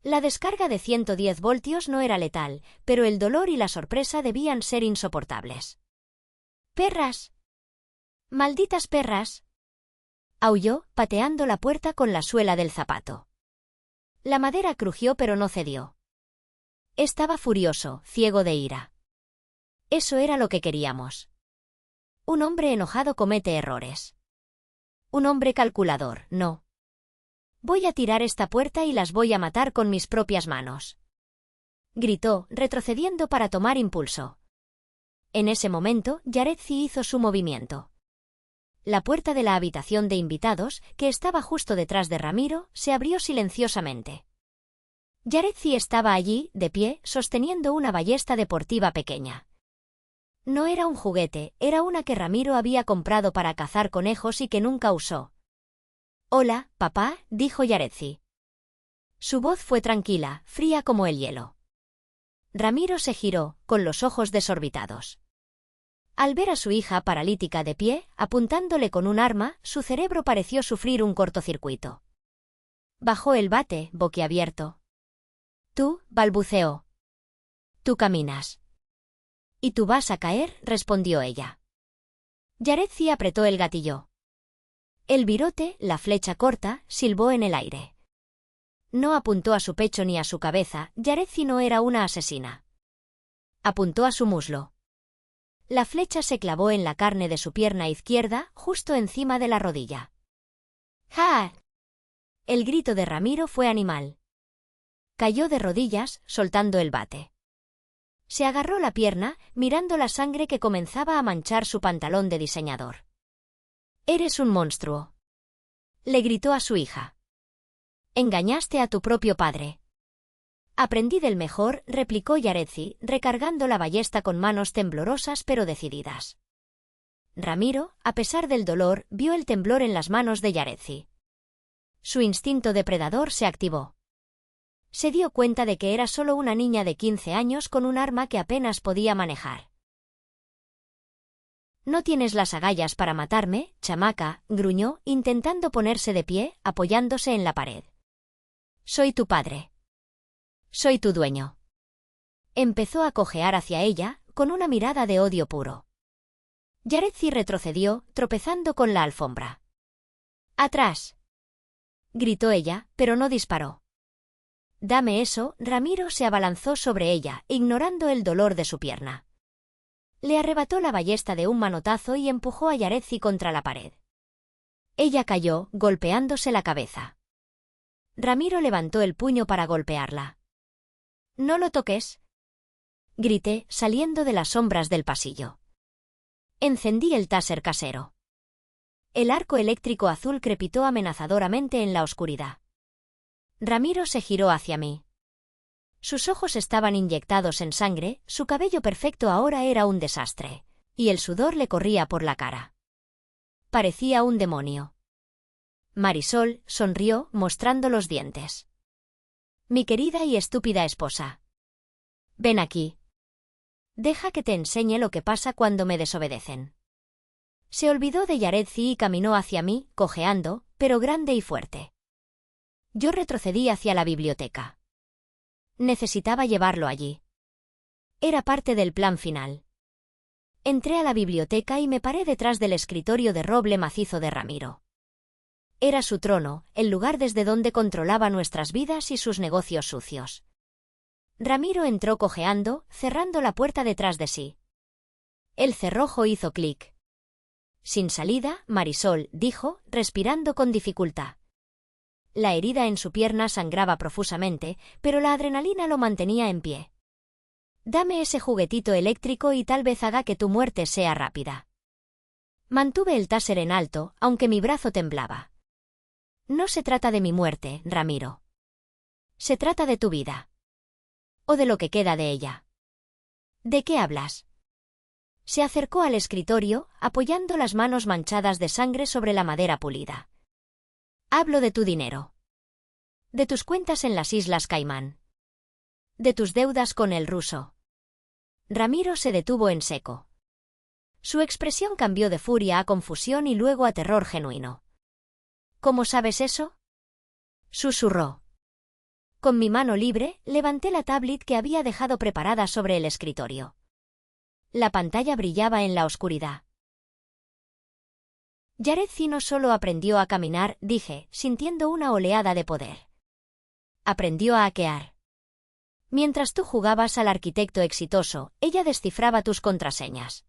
La descarga de 110 voltios no era letal, pero el dolor y la sorpresa debían ser insoportables. ¡Perras! ¡Malditas perras! Aulló, pateando la puerta con la suela del zapato. La madera crujió pero no cedió. Estaba furioso, ciego de ira. Eso era lo que queríamos. Un hombre enojado comete errores. Un hombre calculador, no. Voy a tirar esta puerta y las voy a matar con mis propias manos. Gritó, retrocediendo para tomar impulso. En ese momento, Yaretsi hizo su movimiento. La puerta de la habitación de invitados, que estaba justo detrás de Ramiro, se abrió silenciosamente. Yaretsi estaba allí, de pie, sosteniendo una ballesta deportiva pequeña. No era un juguete, era una que Ramiro había comprado para cazar conejos y que nunca usó. «Hola, papá», dijo Yaretsi. Su voz fue tranquila, fría como el hielo. Ramiro se giró, con los ojos desorbitados. Al ver a su hija paralítica de pie, apuntándole con un arma, su cerebro pareció sufrir un cortocircuito. Bajó el bate, boquiabierto. Tú, balbuceó. Tú caminas. Y tú vas a caer, respondió ella. Yaretsi apretó el gatillo. El virote, la flecha corta, silbó en el aire. No apuntó a su pecho ni a su cabeza, Yaretsi no era una asesina. Apuntó a su muslo. La flecha se clavó en la carne de su pierna izquierda, justo encima de la rodilla. ¡Ja! El grito de Ramiro fue animal. Cayó de rodillas, soltando el bate. Se agarró la pierna, mirando la sangre que comenzaba a manchar su pantalón de diseñador. «Eres un monstruo», le gritó a su hija. «Engañaste a tu propio padre». «Aprendí del mejor», replicó Yaretsi, recargando la ballesta con manos temblorosas pero decididas. Ramiro, a pesar del dolor, vio el temblor en las manos de Yaretsi. Su instinto depredador se activó. Se dio cuenta de que era solo una niña de 15 años con un arma que apenas podía manejar. «No tienes las agallas para matarme, chamaca», gruñó, intentando ponerse de pie, apoyándose en la pared. «Soy tu padre. Soy tu dueño». Empezó a cojear hacia ella, con una mirada de odio puro. Yaretsi retrocedió, tropezando con la alfombra. «¡Atrás!», gritó ella, pero no disparó. «Dame eso», Ramiro se abalanzó sobre ella, ignorando el dolor de su pierna. Le arrebató la ballesta de un manotazo y empujó a Yaretsi contra la pared. Ella cayó, golpeándose la cabeza. Ramiro levantó el puño para golpearla. «No lo toques», grité, saliendo de las sombras del pasillo. Encendí el taser casero. El arco eléctrico azul crepitó amenazadoramente en la oscuridad. Ramiro se giró hacia mí. Sus ojos estaban inyectados en sangre, su cabello perfecto ahora era un desastre, y el sudor le corría por la cara. Parecía un demonio. Marisol sonrió, mostrando los dientes. «Mi querida y estúpida esposa. Ven aquí. Deja que te enseñe lo que pasa cuando me desobedecen». Se olvidó de Yaretsi y caminó hacia mí, cojeando, pero grande y fuerte. Yo retrocedí hacia la biblioteca. Necesitaba llevarlo allí. Era parte del plan final. Entré a la biblioteca y me paré detrás del escritorio de roble macizo de Ramiro. Era su trono, el lugar desde donde controlaba nuestras vidas y sus negocios sucios. Ramiro entró cojeando, cerrando la puerta detrás de sí. El cerrojo hizo clic. «Sin salida, Marisol», dijo, respirando con dificultad. La herida en su pierna sangraba profusamente, pero la adrenalina lo mantenía en pie. «Dame ese juguetito eléctrico y tal vez haga que tu muerte sea rápida». Mantuve el taser en alto, aunque mi brazo temblaba. «No se trata de mi muerte, Ramiro. Se trata de tu vida. O de lo que queda de ella». «¿De qué hablas?». Se acercó al escritorio, apoyando las manos manchadas de sangre sobre la madera pulida. «Hablo de tu dinero. De tus cuentas en las Islas Caimán. De tus deudas con el ruso». Ramiro se detuvo en seco. Su expresión cambió de furia a confusión y luego a terror genuino. «¿Cómo sabes eso?», susurró. Con mi mano libre, levanté la tablet que había dejado preparada sobre el escritorio. La pantalla brillaba en la oscuridad. «Yaretsi no solo aprendió a caminar», dije, sintiendo una oleada de poder. «Aprendió a hackear. Mientras tú jugabas al arquitecto exitoso, ella descifraba tus contraseñas.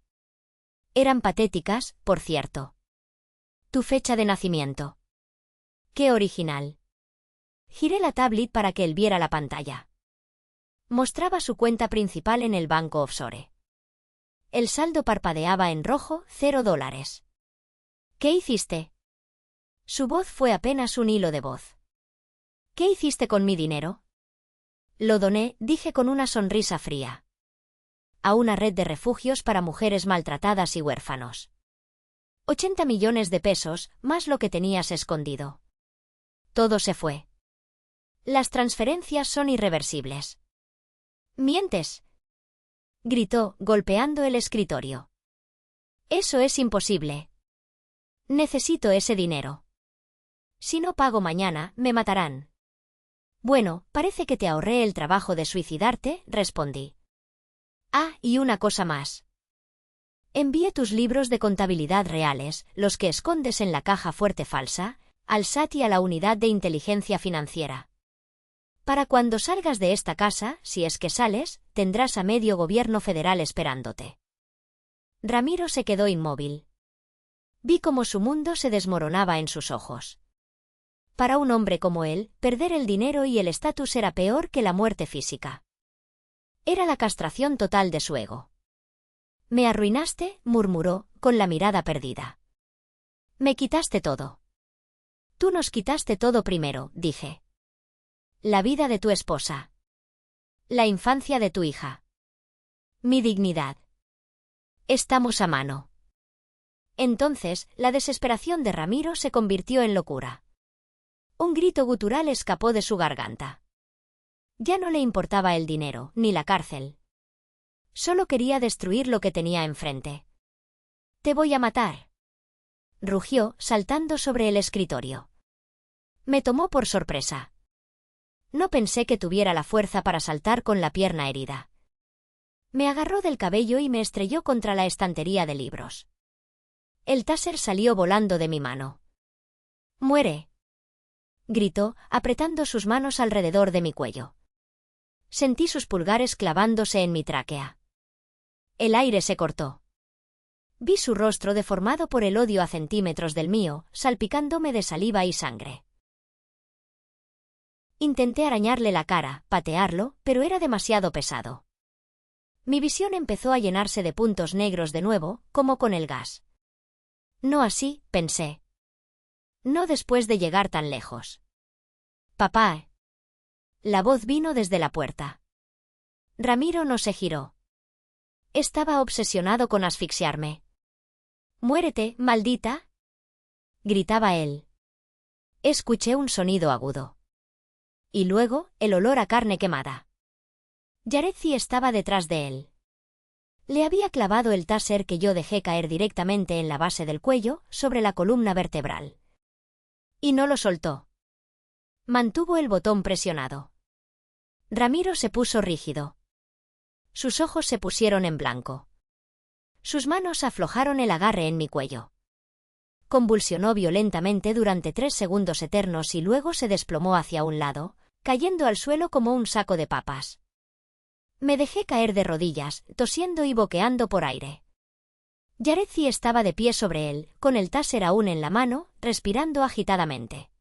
Eran patéticas, por cierto. Tu fecha de nacimiento. ¡Qué original!». Giré la tablet para que él viera la pantalla. Mostraba su cuenta principal en el banco offshore. El saldo parpadeaba en rojo, $0. «¿Qué hiciste?». Su voz fue apenas un hilo de voz. «¿Qué hiciste con mi dinero?». «Lo doné», dije con una sonrisa fría. «A una red de refugios para mujeres maltratadas y huérfanos. 80 millones de pesos, más lo que tenías escondido. Todo se fue. Las transferencias son irreversibles». «¿Mientes?», gritó, golpeando el escritorio. «Eso es imposible. Necesito ese dinero». Si no pago mañana, me matarán. Bueno, parece que te ahorré el trabajo de suicidarte, respondí. Ah, y una cosa más. Envié tus libros de contabilidad reales, los que escondes en la caja fuerte falsa, al SAT y a la Unidad de Inteligencia Financiera. Para cuando salgas de esta casa, si es que sales, tendrás a medio gobierno federal esperándote. Ramiro se quedó inmóvil. Vi cómo su mundo se desmoronaba en sus ojos. Para un hombre como él, perder el dinero y el estatus era peor que la muerte física. Era la castración total de su ego. Me arruinaste, murmuró, con la mirada perdida. Me quitaste todo. Tú nos quitaste todo primero, dije. La vida de tu esposa. La infancia de tu hija. Mi dignidad. Estamos a mano. Entonces, la desesperación de Ramiro se convirtió en locura. Un grito gutural escapó de su garganta. Ya no le importaba el dinero, ni la cárcel. Solo quería destruir lo que tenía enfrente. «Te voy a matar», rugió, saltando sobre el escritorio. Me tomó por sorpresa. No pensé que tuviera la fuerza para saltar con la pierna herida. Me agarró del cabello y me estrelló contra la estantería de libros. El taser salió volando de mi mano. «¡Muere!», gritó, apretando sus manos alrededor de mi cuello. Sentí sus pulgares clavándose en mi tráquea. El aire se cortó. Vi su rostro deformado por el odio a centímetros del mío, salpicándome de saliva y sangre. Intenté arañarle la cara, patearlo, pero era demasiado pesado. Mi visión empezó a llenarse de puntos negros de nuevo, como con el gas. No así, pensé. No después de llegar tan lejos. «Papá». La voz vino desde la puerta. Ramiro no se giró. Estaba obsesionado con asfixiarme. «¡Muérete, maldita!», gritaba él. Escuché un sonido agudo. Y luego, el olor a carne quemada. Yaretsi estaba detrás de él. Le había clavado el taser que yo dejé caer directamente en la base del cuello, sobre la columna vertebral. Y no lo soltó. Mantuvo el botón presionado. Ramiro se puso rígido. Sus ojos se pusieron en blanco. Sus manos aflojaron el agarre en mi cuello. Convulsionó violentamente durante 3 segundos eternos y luego se desplomó hacia un lado, cayendo al suelo como un saco de papas. Me dejé caer de rodillas, tosiendo y boqueando por aire. Yaretsi estaba de pie sobre él, con el taser aún en la mano, respirando agitadamente.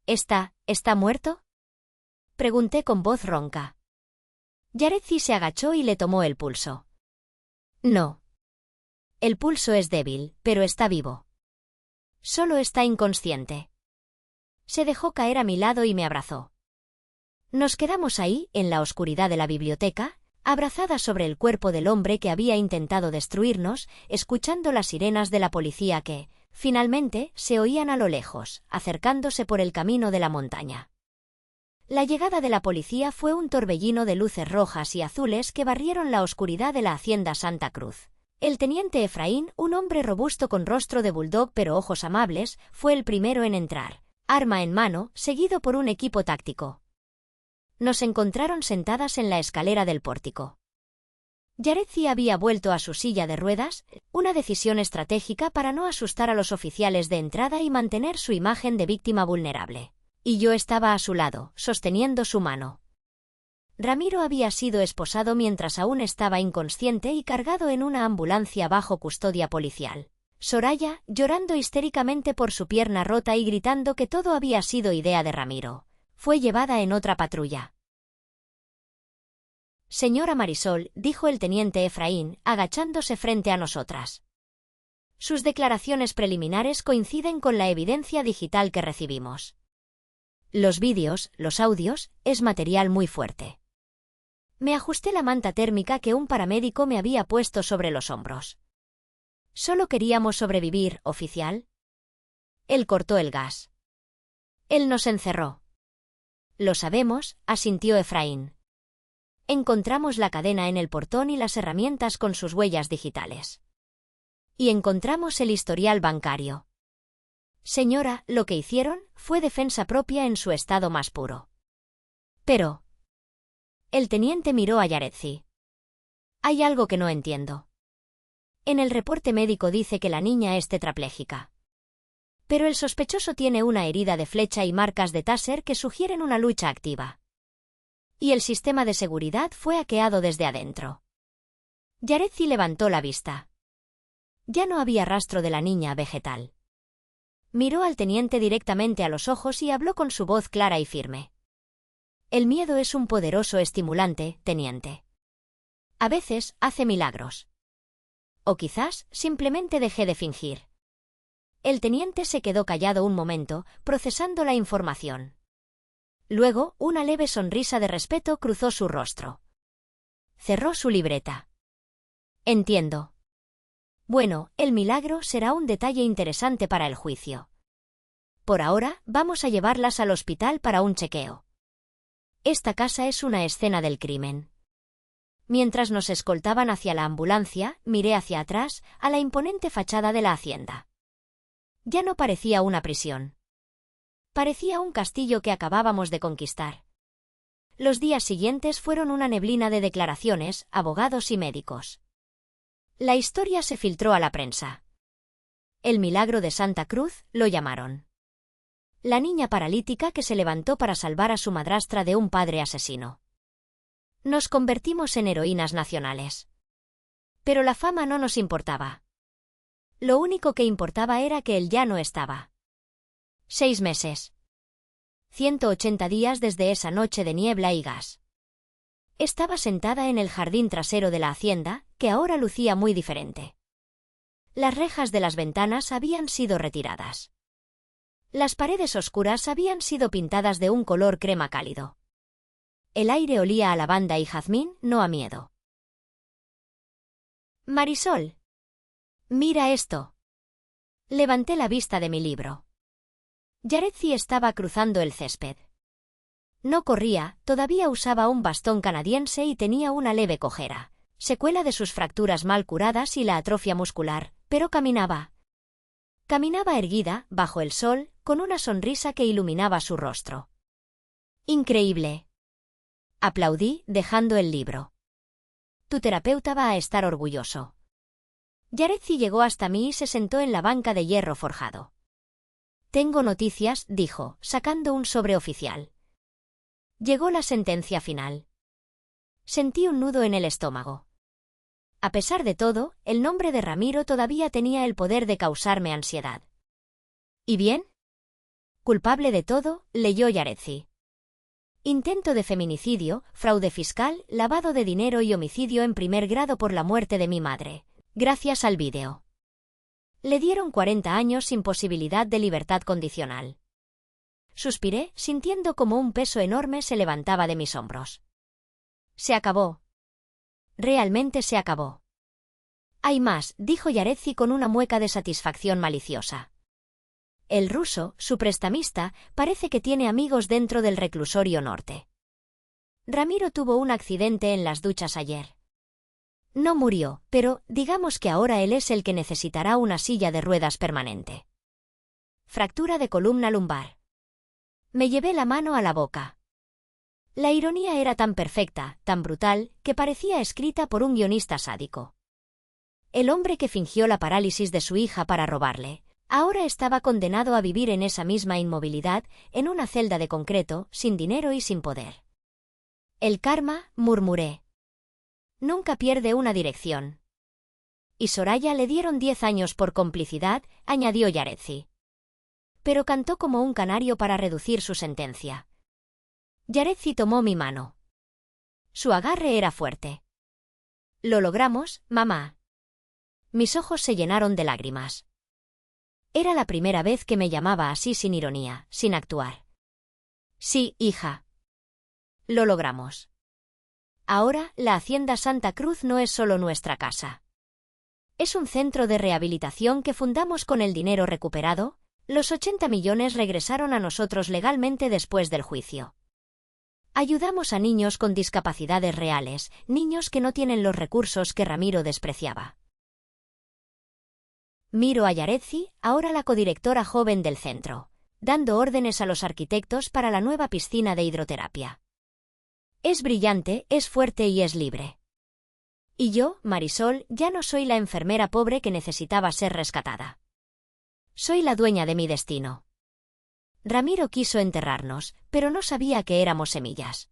¿Está muerto?», pregunté con voz ronca. Yaretsi se agachó y le tomó el pulso. «No. El pulso es débil, pero está vivo. Solo está inconsciente». Se dejó caer a mi lado y me abrazó. Nos quedamos ahí, en la oscuridad de la biblioteca, abrazadas sobre el cuerpo del hombre que había intentado destruirnos, escuchando las sirenas de la policía que, finalmente, se oían a lo lejos, acercándose por el camino de la montaña. La llegada de la policía fue un torbellino de luces rojas y azules que barrieron la oscuridad de la hacienda Santa Cruz. El teniente Efraín, un hombre robusto con rostro de bulldog pero ojos amables, fue el primero en entrar, arma en mano, seguido por un equipo táctico. Nos encontraron sentadas en la escalera del pórtico. Yaretsi había vuelto a su silla de ruedas, una decisión estratégica para no asustar a los oficiales de entrada y mantener su imagen de víctima vulnerable. Y yo estaba a su lado, sosteniendo su mano. Ramiro había sido esposado mientras aún estaba inconsciente y cargado en una ambulancia bajo custodia policial. Soraya, llorando histéricamente por su pierna rota y gritando que todo había sido idea de Ramiro, fue llevada en otra patrulla. «Señora Marisol», dijo el teniente Efraín, agachándose frente a nosotras. Sus declaraciones preliminares coinciden con la evidencia digital que recibimos. Los vídeos, los audios, es material muy fuerte. Me ajusté la manta térmica que un paramédico me había puesto sobre los hombros. «Solo queríamos sobrevivir, oficial». Él cortó el gas. Él nos encerró. «Lo sabemos», asintió Efraín. Encontramos la cadena en el portón y las herramientas con sus huellas digitales. Y encontramos el historial bancario. Señora, lo que hicieron fue defensa propia en su estado más puro. Pero... El teniente miró a Yaretsi. Hay algo que no entiendo. En el reporte médico dice que la niña es tetrapléjica. Pero el sospechoso tiene una herida de flecha y marcas de taser que sugieren una lucha activa. Y el sistema de seguridad fue hackeado desde adentro. Yaretsi levantó la vista. Ya no había rastro de la niña vegetal. Miró al teniente directamente a los ojos y habló con su voz clara y firme. El miedo es un poderoso estimulante, teniente. A veces hace milagros. O quizás simplemente dejé de fingir. El teniente se quedó callado un momento, procesando la información. Luego, una leve sonrisa de respeto cruzó su rostro. Cerró su libreta. Entiendo. Bueno, el milagro será un detalle interesante para el juicio. Por ahora, vamos a llevarlas al hospital para un chequeo. Esta casa es una escena del crimen. Mientras nos escoltaban hacia la ambulancia, miré hacia atrás, a la imponente fachada de la hacienda. Ya no parecía una prisión. Parecía un castillo que acabábamos de conquistar. Los días siguientes fueron una neblina de declaraciones, abogados y médicos. La historia se filtró a la prensa. El milagro de Santa Cruz, lo llamaron. La niña paralítica que se levantó para salvar a su madrastra de un padre asesino. Nos convertimos en heroínas nacionales. Pero la fama no nos importaba. Lo único que importaba era que él ya no estaba. 6 meses. 180 días desde esa noche de niebla y gas. Estaba sentada en el jardín trasero de la hacienda, que ahora lucía muy diferente. Las rejas de las ventanas habían sido retiradas. Las paredes oscuras habían sido pintadas de un color crema cálido. El aire olía a lavanda y jazmín, no a miedo. Marisol. Mira esto. Levanté la vista de mi libro. Yaretsi estaba cruzando el césped. No corría, todavía usaba un bastón canadiense y tenía una leve cojera, secuela de sus fracturas mal curadas y la atrofia muscular, pero caminaba. Caminaba erguida, bajo el sol, con una sonrisa que iluminaba su rostro. Increíble. Aplaudí, dejando el libro. Tu terapeuta va a estar orgulloso. Yaretsi llegó hasta mí y se sentó en la banca de hierro forjado. Tengo noticias, dijo, sacando un sobre oficial. Llegó la sentencia final. Sentí un nudo en el estómago. A pesar de todo, el nombre de Ramiro todavía tenía el poder de causarme ansiedad. ¿Y bien? Culpable de todo, leyó Yaretsi. Intento de feminicidio, fraude fiscal, lavado de dinero y homicidio en primer grado por la muerte de mi madre, gracias al vídeo. Le dieron 40 años sin posibilidad de libertad condicional. Suspiré, sintiendo como un peso enorme se levantaba de mis hombros. Se acabó. Realmente se acabó. Hay más, dijo Yaretsi con una mueca de satisfacción maliciosa. El ruso, su prestamista, parece que tiene amigos dentro del reclusorio norte. Ramiro tuvo un accidente en las duchas ayer. No murió, pero digamos que ahora él es el que necesitará una silla de ruedas permanente. Fractura de columna lumbar. Me llevé la mano a la boca. La ironía era tan perfecta, tan brutal, que parecía escrita por un guionista sádico. El hombre que fingió la parálisis de su hija para robarle, ahora estaba condenado a vivir en esa misma inmovilidad, en una celda de concreto, sin dinero y sin poder. El karma, murmuré. Nunca pierde una dirección. Y Soraya le dieron 10 años por complicidad, añadió Yaretsi. Pero cantó como un canario para reducir su sentencia. Yaretsi tomó mi mano. Su agarre era fuerte. Lo logramos, mamá. Mis ojos se llenaron de lágrimas. Era la primera vez que me llamaba así sin ironía, sin actuar. Sí, hija. Lo logramos. Ahora, la Hacienda Santa Cruz no es solo nuestra casa. Es un centro de rehabilitación que fundamos con el dinero recuperado. Los 80 millones regresaron a nosotros legalmente después del juicio. Ayudamos a niños con discapacidades reales, niños que no tienen los recursos que Ramiro despreciaba. Miro a Yaretsi, ahora la codirectora joven del centro, dando órdenes a los arquitectos para la nueva piscina de hidroterapia. Es brillante, es fuerte y es libre. Y yo, Marisol, ya no soy la enfermera pobre que necesitaba ser rescatada. Soy la dueña de mi destino. Ramiro quiso enterrarnos, pero no sabía que éramos semillas.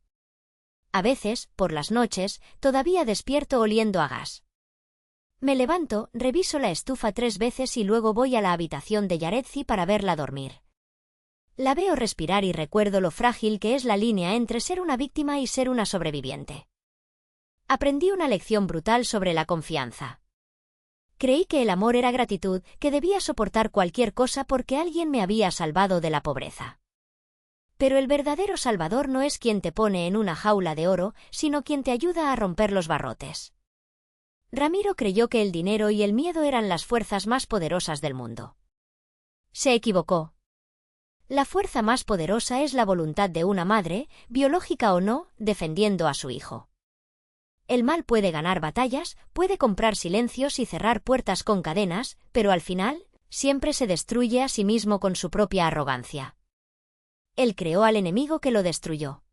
A veces, por las noches, todavía despierto oliendo a gas. Me levanto, reviso la estufa 3 veces y luego voy a la habitación de Yaretsi para verla dormir. La veo respirar y recuerdo lo frágil que es la línea entre ser una víctima y ser una sobreviviente. Aprendí una lección brutal sobre la confianza. Creí que el amor era gratitud, que debía soportar cualquier cosa porque alguien me había salvado de la pobreza. Pero el verdadero salvador no es quien te pone en una jaula de oro, sino quien te ayuda a romper los barrotes. Ramiro creyó que el dinero y el miedo eran las fuerzas más poderosas del mundo. Se equivocó. La fuerza más poderosa es la voluntad de una madre, biológica o no, defendiendo a su hijo. El mal puede ganar batallas, puede comprar silencios y cerrar puertas con cadenas, pero al final, siempre se destruye a sí mismo con su propia arrogancia. Él creó al enemigo que lo destruyó.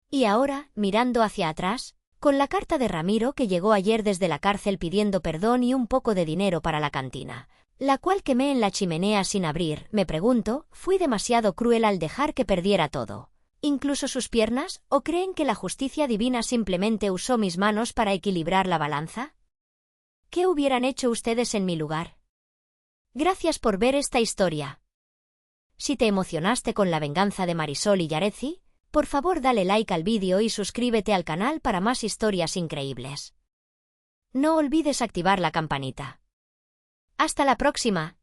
Y ahora, mirando hacia atrás, con la carta de Ramiro que llegó ayer desde la cárcel pidiendo perdón y un poco de dinero para la cantina, la cual quemé en la chimenea sin abrir, me pregunto, ¿fui demasiado cruel al dejar que perdiera todo, incluso sus piernas, o creen que la justicia divina simplemente usó mis manos para equilibrar la balanza? ¿Qué hubieran hecho ustedes en mi lugar? Gracias por ver esta historia. Si te emocionaste con la venganza de Marisol y Yaretsi, por favor dale like al vídeo y suscríbete al canal para más historias increíbles. No olvides activar la campanita. ¡Hasta la próxima!